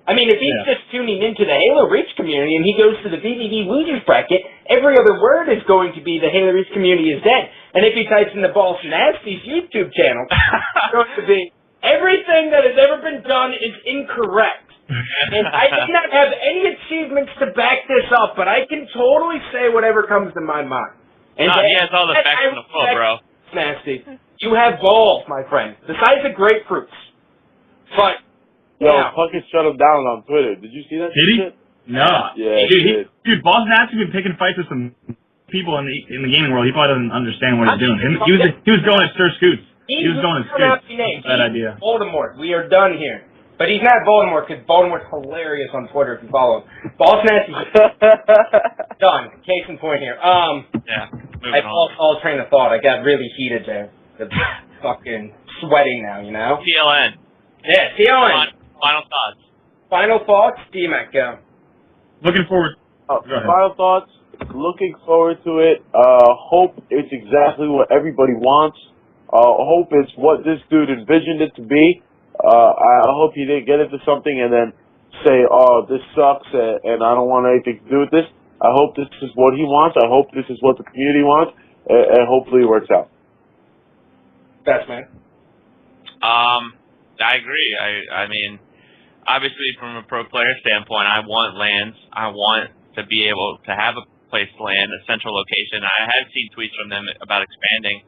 I mean, if he's just tuning into the Halo Reach community and he goes to the VVD losers bracket, every other word is going to be the Halo Reach community is dead. And if he types in the Balls and Nasties YouTube channel, it's going to be everything that has ever been done is incorrect. And I do not have any achievements to back this up, but I can totally say whatever comes to my mind. And he has all the facts in the book, bro. Nasty. You have balls, my friend, the size of grapefruits. But Puckett shut him down on Twitter. Did you see that? Did he? Shit? No. Yeah, dude, Boss Nasty been picking fights with some people in the gaming world. He probably doesn't understand what he's doing. He was going at Sir Scoots. He was going at Scoots. Bad idea. Voldemort. We are done here. But he's not Voldemort because Voldemort's hilarious on Twitter if you follow him. Boss Nasty. Done. Case in point here. I lost all train of thought. I got really heated there. The fucking sweating now, TLN. Yeah, TLN. Final thoughts. Final thoughts? D-Mac, go. Looking forward. Final thoughts. Looking forward to it. Hope it's exactly what everybody wants. Hope it's what this dude envisioned it to be. I hope he didn't get into something and then say, oh, this sucks and I don't want anything to do with this. I hope this is what he wants. I hope this is what the community wants. And hopefully it works out. Best man. I agree. I mean, obviously from a pro player standpoint, I want lands. I want to be able to have a place to land, a central location. I have seen tweets from them about expanding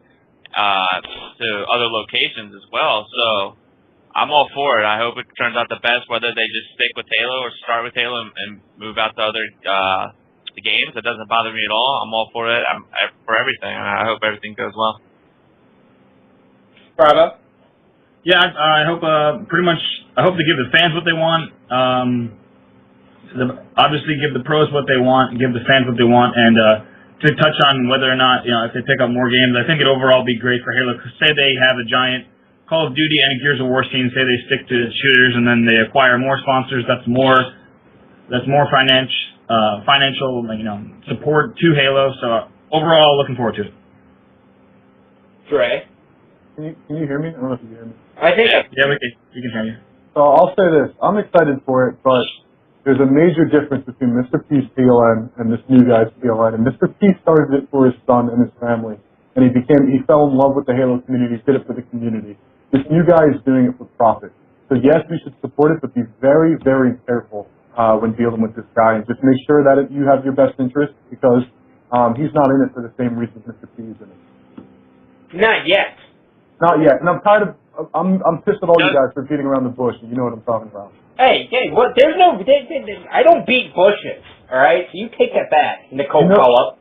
to other locations as well. So I'm all for it. I hope it turns out the best, whether they just stick with Halo or start with Halo and move out to other games. It doesn't bother me at all. I'm all for it. I'm for everything. I hope everything goes well. Bravo. Yeah, I hope I hope to give the fans what they want. Obviously, give the pros what they want, give the fans what they want, and to touch on whether or not if they pick up more games, I think it overall be great for Halo. Say they have a giant Call of Duty and Gears of War scene. Say they stick to shooters, and then they acquire more sponsors. That's more financial support to Halo. So overall, looking forward to it. Dre. Can you hear me? I don't know if you can hear me. I think. Yeah, we can hear you. So I'll say this. I'm excited for it, but there's a major difference between Mr. P's PLN and this new guy's PLN. And Mr. P started it for his son and his family. And he fell in love with the Halo community, did it for the community. This new guy is doing it for profit. So yes, we should support it, but be very, very careful when dealing with this guy. And just make sure that you have your best interest because he's not in it for the same reasons Mr. P is in it. Not yet. Not yet. And I'm tired of, I'm pissed at all you guys for beating around the bush. You know what I'm talking about. Hey, what? There's no. I don't beat bushes. All right, so you take that back, Nicole Cullen.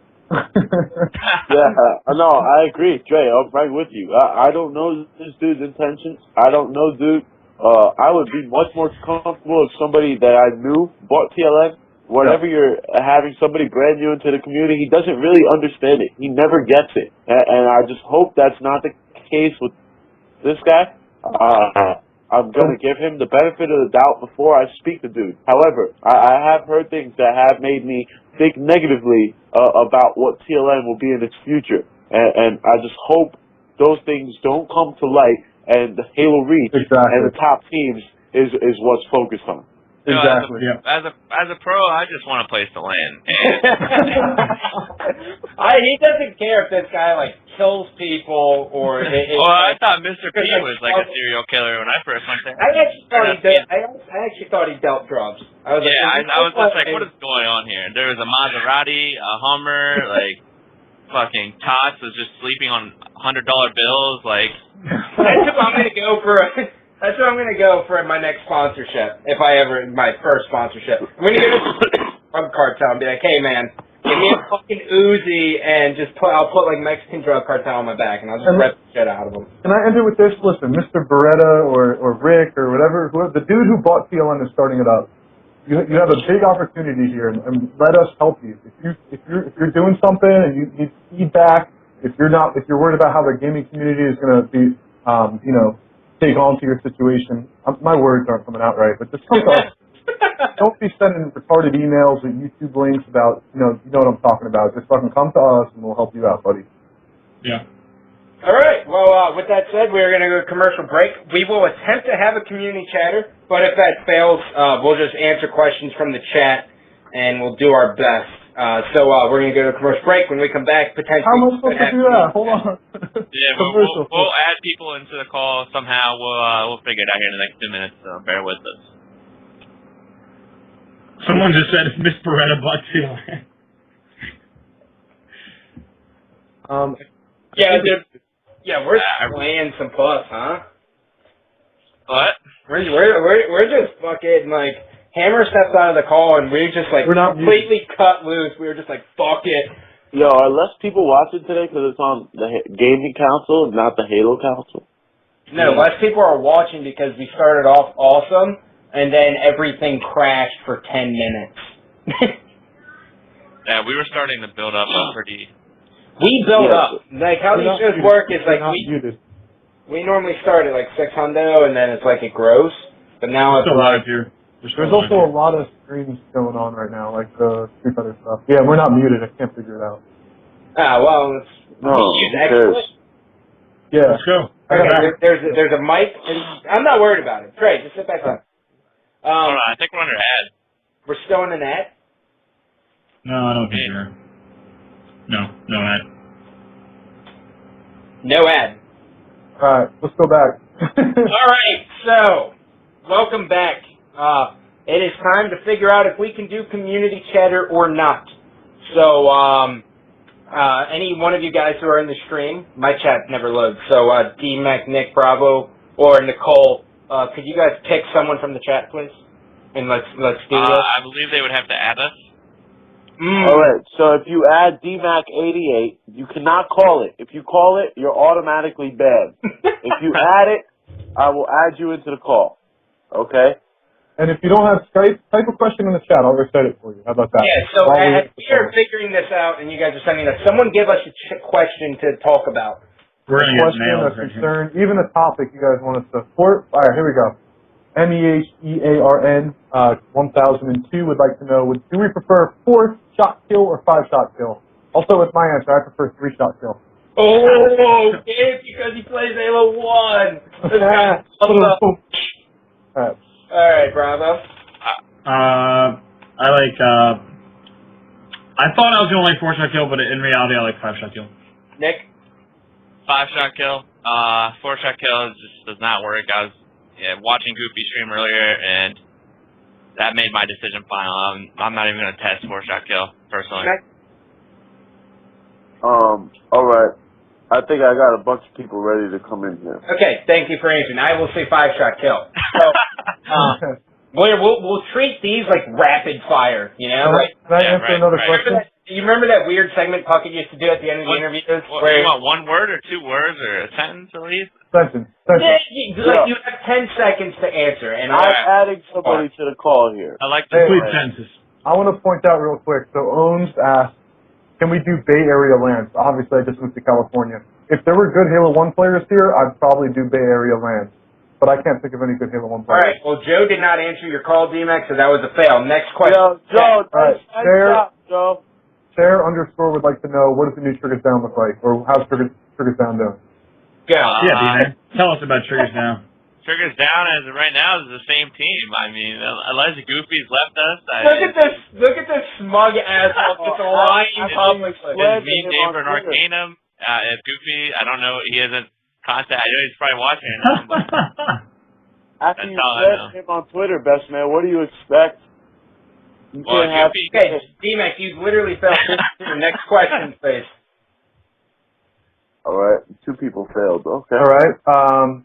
No, I agree, Dre. I'm right with you. I don't know this dude's intentions. I don't know, dude. I would be much more comfortable if somebody that I knew bought TLN. Whenever you're having somebody brand new into the community, he doesn't really understand it. He never gets it, and I just hope that's not the case with this guy. I'm going to give him the benefit of the doubt before I speak to dude. However, I have heard things that have made me think negatively about what TLN will be in its future. And I just hope those things don't come to light and the Halo Reach and the top teams is what's focused on. Exactly. As a pro, I just want a place to land. He doesn't care if this guy like kills people or. I thought Mr. P was like a serial killer when I first went there. I actually thought he dealt drugs. I was just like, what is going on here? There was a Maserati, a Hummer, like fucking Tots was just sleeping on $100 bills, like. That's what I'm gonna go for. That's what I'm going to go for my next sponsorship, my first sponsorship. I'm going to go to the drug cartel and be like, hey, man, give me a fucking Uzi and I'll put like Mexican drug cartel on my back and I'll just rip the shit out of them. Can I end it with this? Listen, Mr. Beretta or Rick or whatever, the dude who bought TLN is starting it up. You have a big opportunity here, and let us help you. If you're doing something and you need feedback, if you're worried about how the gaming community is going to be, take on to your situation. My words aren't coming out right, but just come to us. Don't be sending retarded emails or YouTube links about, you know what I'm talking about. Just fucking come to us and we'll help you out, buddy. Yeah. All right. Well, with that said, we're going to go to commercial break. We will attempt to have a community chatter, but if that fails, we'll just answer questions from the chat and we'll do our best. So we're going to go to a commercial break. When we come back, potentially... How am I supposed to do that? Hold on. Yeah, we'll add people into the call somehow. We'll figure it out here in the next 2 minutes, so bear with us. Someone just said Miss Beretta bought TLN. We're playing some plus, huh? What? We're just fucking like... Hammer steps out of the call and we're just like completely cut loose. We were just like, fuck it. Yo, are less people watching today because it's on the gaming console, not the Halo console? No, less people are watching because we started off awesome and then everything crashed for 10 minutes. Yeah, we were starting to build up pretty... We build up. Like how these shows work is like we normally start at like 600 and then it's like it grows. But now it's live here. There's also a lot of streams going on right now, like the Street Fighter stuff. Yeah, we're not muted. I can't figure it out. Yeah. Let's go. Okay, there's a mic. And I'm not worried about it. Trey, just sit back down. Hold on, I think we're under ad. We're still in an ad? No, I don't think you're. No ad. No ad. Alright, let's go back. Alright, so, welcome back. It is time to figure out if we can do community chatter or not. So, any one of you guys who are in the stream, my chat never loads. So, D-Mac, Nick, Bravo, or Nicole, could you guys pick someone from the chat, please? And let's do this. I believe they would have to add us. Alright, so if you add DMAC88, you cannot call it. If you call it, you're automatically banned. If you add it, I will add you into the call. Okay? And if you don't have Skype, type a question in the chat. I'll recite it for you. How about that? Yeah, so as we are figuring this out and you guys are sending us, someone give us a question to talk about. We're going to get nailed. A concern, even a topic you guys want us to support. All right, here we go. MEHEARN 1002 would like to know, do we prefer 4-shot kill or 5-shot kill? Also, with my answer, I prefer 3-shot kill. Oh, because he plays Halo 1. All right, Bravo. I thought I was going to like 4-shot kill, but in reality, I like 5-shot kill. Nick? 5-shot kill. 4-shot kill just does not work. I was watching Goofy stream earlier, and that made my decision final. I'm not even going to test 4-shot kill, personally. Okay. All right. I think I got a bunch of people ready to come in here. Okay, thank you for answering. I will say 5-shot kill. So, we'll treat these like rapid fire, you know? Can I answer another question? You remember that weird segment Puckett used to do at the end of the interviews? Where you want 1 word or 2 words or a sentence at least? Sentence. Yeah, you have 10 seconds to answer, and I'm adding somebody to the call here. I like the complete sentences. I want to point out real quick. So Owens asked, can we do Bay Area lands? Obviously, I just moved to California. If there were good Halo 1 players here, I'd probably do Bay Area lands. but I can't think of any good Halo 1 All players. right. Well, Joe did not answer your call, D-Mac, so that was a fail. Next question. Yo, Joe, Alright, nice Sarah. job, Joe. Sarah _ would like to know, what does the new Triggers Down look like, or how's Triggers Down doing? Go. Yeah, D-Man. Tell us about Triggers Down. Triggers Down as of right now is the same team. I mean, Elijah Goofy's left us. Look at this smug asshole just lying publicly. It's me, Dave, and Arcanum. If Goofy, I don't know, he hasn't contacted. I know he's probably watching it now, but After that's you all I know. slammed him on Twitter, best man, what do you expect? You Well, can't have. Goofy, Okay, D-Mac, you've literally failed. Next question, please. All right, 2 people failed. Okay. All right.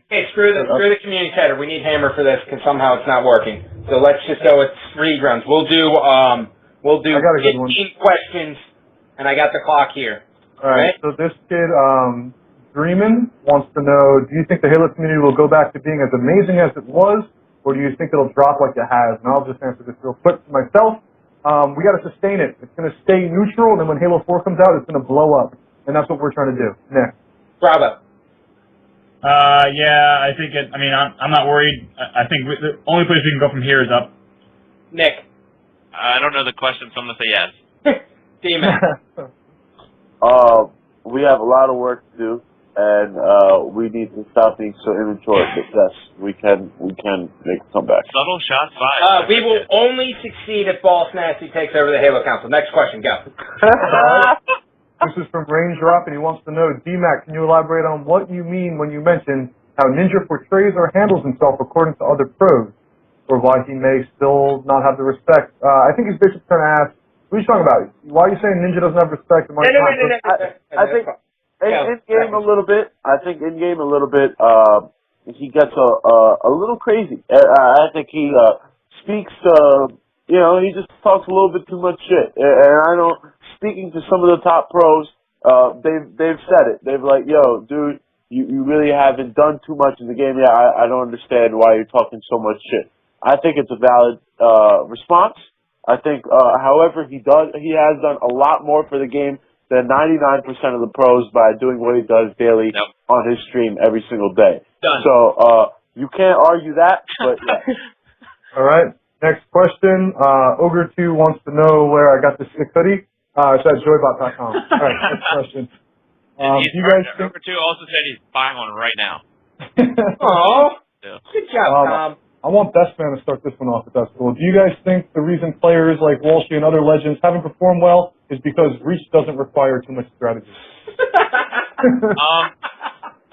Okay, screw the communicator. We need Hammer for this because somehow it's not working. So let's just go with speed runs. We'll do I got a good 15 one. questions, and I got the clock here. All right. So this kid, Dreamin, wants to know: do you think the Halo community will go back to being as amazing as it was, or do you think it'll drop like it has? And I'll just answer this real quick for myself. We got to sustain it. It's going to stay neutral, and then when Halo 4 comes out, it's going to blow up. And that's what we're trying to do. Next. Bravo. Yeah, I think it. I mean, I'm not worried. I think the only place we can go from here is up. Nick. I don't know the question, so I'm gonna say yes. D-Mac. We have a lot of work to do, and we need to stop being so immature. But yes, we can make a comeback. Subtle shots fired. We will only succeed if Boss Nasty takes over the Halo Council. Next question, go. This is from Range Drop, and he wants to know, D-Mac, can you elaborate on what you mean when you mention how Ninja portrays or handles himself according to other pros, or why he may still not have the respect? I think he's basically trying to ask, what are you talking about? Why are you saying Ninja doesn't have respect? No. I think in game a little bit. I think in game a little bit. He gets a little crazy. I think he speaks. He just talks a little bit too much shit. And I know, speaking to some of the top pros, they've said it. They've like, yo, dude, you really haven't done too much in the game yet. I don't understand why you're talking so much shit. I think it's a valid response. I think, however, he has done a lot more for the game than 99% of the pros by doing what he does daily on his stream every single day. Done. So you can't argue that, but yeah. All right. Next question. Ogre2 wants to know where I got this sick hoodie. It's at joybot.com. All right, next question. You guys think... Number 2 also said he's buying one right now. Oh, Yeah. good job, Tom. I want Best Man to start this one off, if that's cool. Do you guys think the reason players like Walshy and other legends haven't performed well is because Reach doesn't require too much strategy?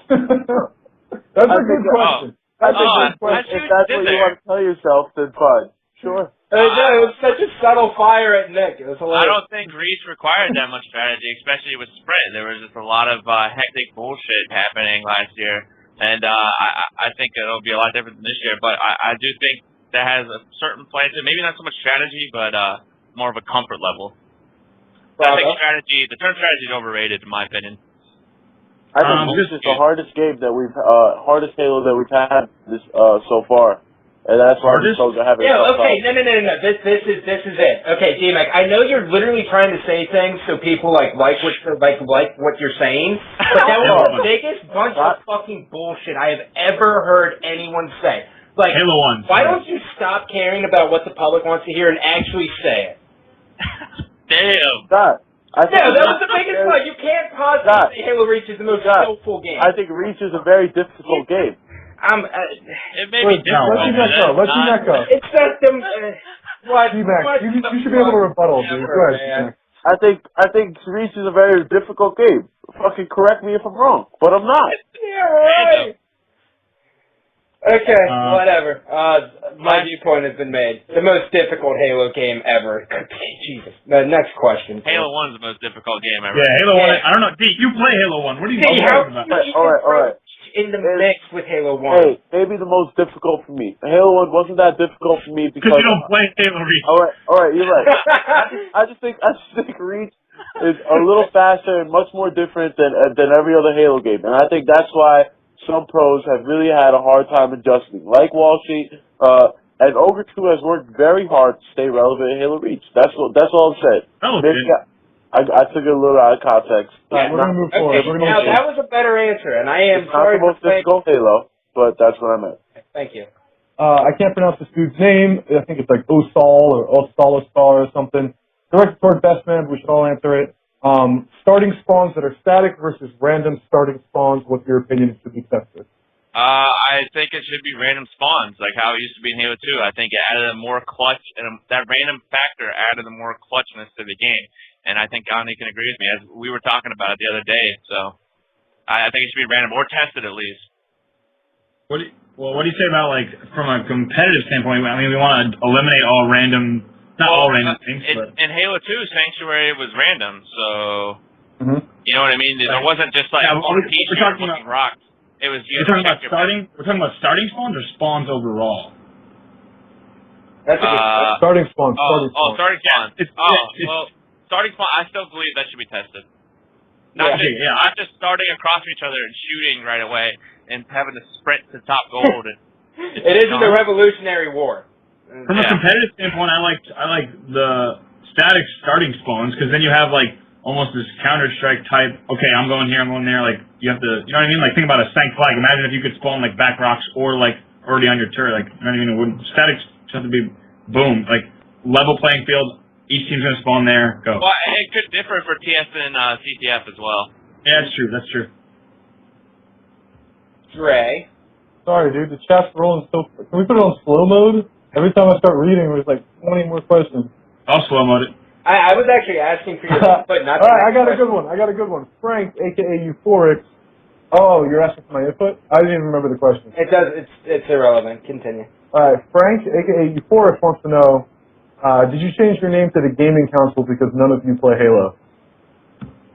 That's a good question. That's a good question. If that's what you want to tell yourself, then fine. Sure. No, it was such a subtle fire at Nick. It was hilarious. I don't think Reach required that much strategy, especially with Sprint. There was just a lot of hectic bullshit happening last year. And I think it'll be a lot different than this year. But I do think that has a certain place, and maybe not so much strategy, but more of a comfort level. I think the term strategy is overrated, in my opinion. I think this is the hardest game that hardest Halo that we've had this so far. And that's why the pros are having no. This is it. Okay, D-Mac, I know you're literally trying to say things so people like what you're saying, but that was the biggest bunch of fucking bullshit I have ever heard anyone say. Like, Halo 1. Why don't you stop caring about what the public wants to hear and actually say it? Damn. God. Yeah, that was the biggest one. You can't possibly say Halo Reach is the most skillful game. I think Reach is a very difficult game. It may be difficult. Let D-Mac go. It's just them. D-Mac, you should be able to rebuttal, dude. Go ahead. I think Reach is a very difficult game. Fucking correct me if I'm wrong, but I'm not. Yeah, right. Okay, whatever. My viewpoint has been made. The most difficult Halo game ever. Jesus. The next question. Halo 1 is the most difficult game ever. Yeah, Halo 1. I don't know. D, you play Halo 1. What are you talking about? All right. In the mix with Halo 1. Hey, maybe the most difficult for me. Halo 1 wasn't that difficult for me because you don't play Halo Reach. All right, you're right. I just think Reach is a little faster and much more different than every other Halo game, and I think that's why some pros have really had a hard time adjusting. Like Walshy, and Ogre2 has worked very hard to stay relevant in Halo Reach. That's all I'm saying. Oh, I took it a little out of context. Right, we're going to move forward. Now, that was a better answer, and I am it's sorry not the most difficult Halo, but that's what I meant. Thank you. I can't pronounce this dude's name. I think it's like Osal or Osalastar or something. Directed toward best man, we should all answer it. Starting spawns that are static versus random starting spawns. What's your opinion should be tested? I think it should be random spawns, like how it used to be in Halo 2. I think it added a more clutch, and that random factor added a more clutchness to the game. And I think Gandhi can agree with me, as we were talking about it the other day. So I think it should be random or tested at least. What do you say about, like, from a competitive standpoint? I mean, we want to eliminate all random, all random things. But In Halo 2, Sanctuary was random, so you know what I mean. There Right. wasn't just like we're talking fucking about rocks. It was We're talking about starting. We're talking about starting spawns or spawns overall. That's a good Starting spawns. Starting spawn. It's- Well, starting spawn. I still believe that should be tested. Yeah. Not just starting across each other and shooting right away and having to sprint to top gold. It isn't a Revolutionary War. From a competitive standpoint, I like the static starting spawns because then you have like almost this Counter-Strike type. Okay, I'm going here, I'm going there. Like you have to, you know what I mean? Like think about a sank flag. Imagine if you could spawn like back rocks or like already on your turret. Like you know what I mean? It wouldn't static just have to be boom, like level playing field. Each team's gonna spawn there. Go. Well, it could differ for TS and CTF as well. Yeah, that's true. That's true. Dre. Sorry, dude. The chat's rolling so. Can we put it on slow mode? Every time I start reading, there's like 20 more questions. I'll slow mode it. I was actually asking for your input, not All right, I got a good one. Frank, aka Euphorix. Oh, you're asking for my input? I didn't even remember the question. It does. It's irrelevant. Continue. All right, Frank, aka Euphorix, wants to know: did you change your name to the gaming console because none of you play Halo?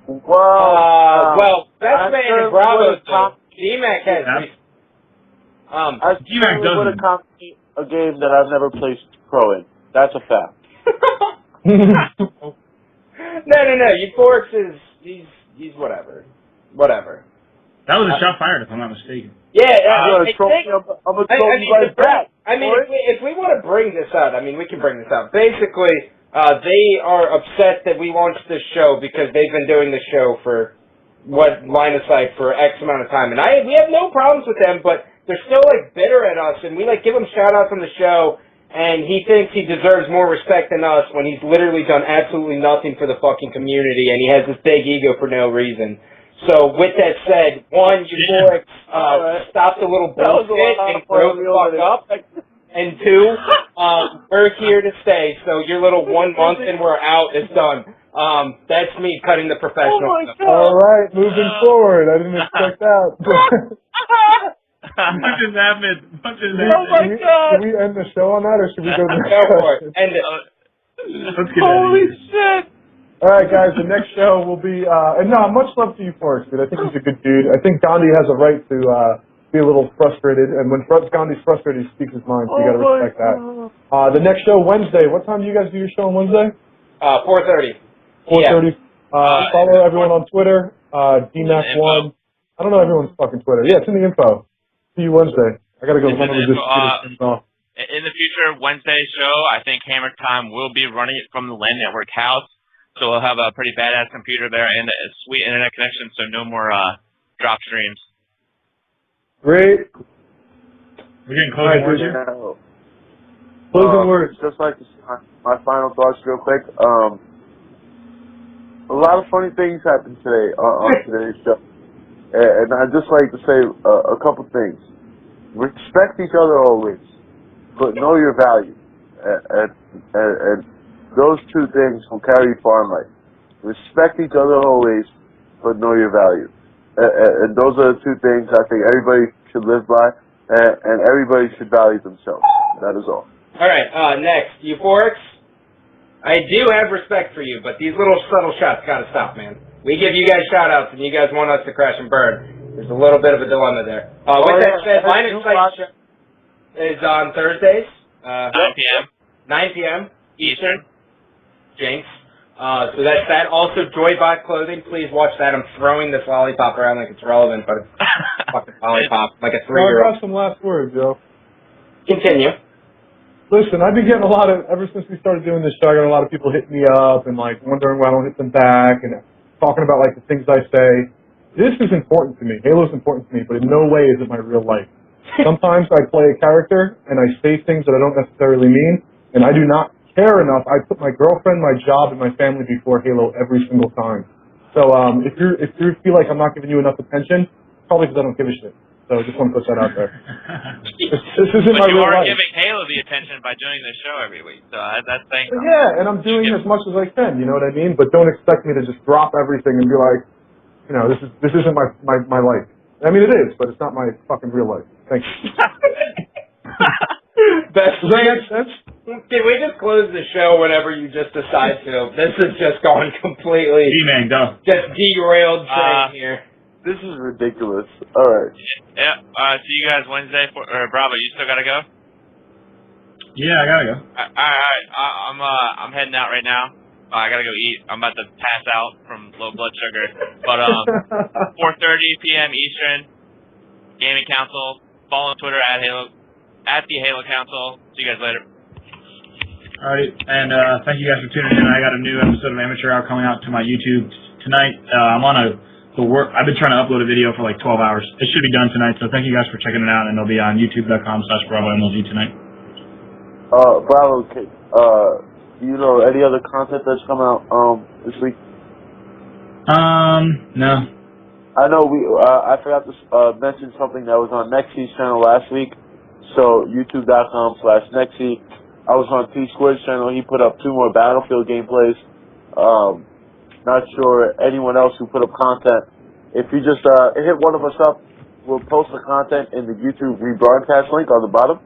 Well, best man in Bravo, DMAC has. I DMAC would have copied a game that I've never placed pro in. That's a fact. No. Euphorix is he's whatever. That was a shot fired, if I'm not mistaken. Yeah, I'm gonna throw you guys back. I mean, if we want to bring this out, I mean, we can bring this out. Basically, they are upset that we launched this show because they've been doing the show for line of sight for X amount of time, and we have no problems with them, but they're still like bitter at us, and we like give them shout outs on the show, and he thinks he deserves more respect than us when he's literally done absolutely nothing for the fucking community, and he has this big ego for no reason. So with that said, one, Euphorix, stop the little bullshit and grow the fuck up. And two, we're here to stay. So your little 1 month and we're out is done. That's me cutting the professional. Oh my God. All right, moving forward. I didn't expect that. What just happened? Oh my God! Should we end the show on that, or should we go to the Go for it. End it. Let's get Holy shit! All right, guys, the next show will be, and no, much love to you for it, dude. I think he's a good dude. I think Gandhi has a right to be a little frustrated, and when Gandhi's frustrated, he speaks his mind, so you got to respect that. The next show, Wednesday. What time do you guys do your show on Wednesday? 4:30. 4:30. Follow everyone on Twitter, DMAC1. I don't know everyone's fucking Twitter. Yeah, it's in the info. See you Wednesday. I got to go. It's in the info. In the future, Wednesday show, I think Hammer Time will be running it from the LAN Network house. So we'll have a pretty badass computer there and a sweet internet connection, so no more drop streams. Great. We're getting closing words here. Closing words. Just like to say my final thoughts real quick. A lot of funny things happened today on today's show. And I'd just like to say a couple things. Respect each other always, but know your value. And those two things will carry you far in life. Respect each other always, but know your value. And those are the two things I think everybody should live by, and everybody should value themselves. That is all. All right, next, Euphorix. I do have respect for you, but these little subtle shots got to stop, man. We give you guys shout-outs, and you guys want us to crash and burn. There's a little bit of a dilemma there. With that said, Line of Sight is on Thursdays. 9 p.m. 9 p.m. Eastern. Jinx. So that's that. Also, Joybot clothing. Please watch that. I'm throwing this lollipop around like it's relevant, but it's fucking lollipop, like a I 3-year-old. got some last words, Joe. Continue. Listen, I've been getting a lot of, ever since we started doing this show, I got a lot of people hitting me up and like wondering why I don't hit them back and talking about like the things I say. This is important to me. Halo's important to me, but in no way is it my real life. Sometimes I play a character and I say things that I don't necessarily mean, and I do not care enough. I put my girlfriend, my job, and my family before Halo every single time. So if you feel like I'm not giving you enough attention, probably because I don't give a shit. So I just want to put that out there. This isn't But my you real are life. giving Halo the attention by doing this show every week, so that's saying something. Yeah, and I'm doing as much as I can. You know what I mean? But don't expect me to just drop everything and be like, you know, this isn't my life. I mean, it is, but it's not my fucking real life. Thank you. Best Does that make sense? Can we just close the show whenever you just decide to? This is just going completely G-Man, go. just derailed train here. This is ridiculous. All right. Yeah. See you guys Wednesday. Or Bravo, you still gotta go. Yeah, I gotta go. All right. I'm heading out right now. I gotta go eat. I'm about to pass out from low blood sugar. But 4:30 p.m. Eastern. Gaming Council. Follow on Twitter at the Halo Council. See you guys later. Alright, and thank you guys for tuning in. I got a new episode of Amateur Hour coming out to my YouTube tonight. I'm on I've been trying to upload a video for like 12 hours. It should be done tonight, so thank you guys for checking it out, and it'll be on youtube.com/BravoMLG tonight. Bravo, you know any other content that's come out this week? No. I know I forgot to mention something that was on Nexy's channel last week. So youtube.com/Nexy. I was on T Squared's channel. He put up 2 more Battlefield gameplays. Not sure anyone else who put up content. If you just hit one of us up, we'll post the content in the YouTube rebroadcast link on the bottom.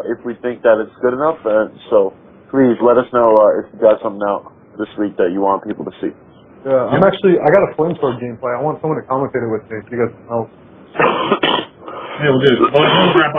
If we think that it's good enough, so please let us know if you got something out this week that you want people to see. Yeah, I got a flamethrower gameplay. I want someone to commentate it with me so you guys can help. Hey, we'll do it. We'll wrap up.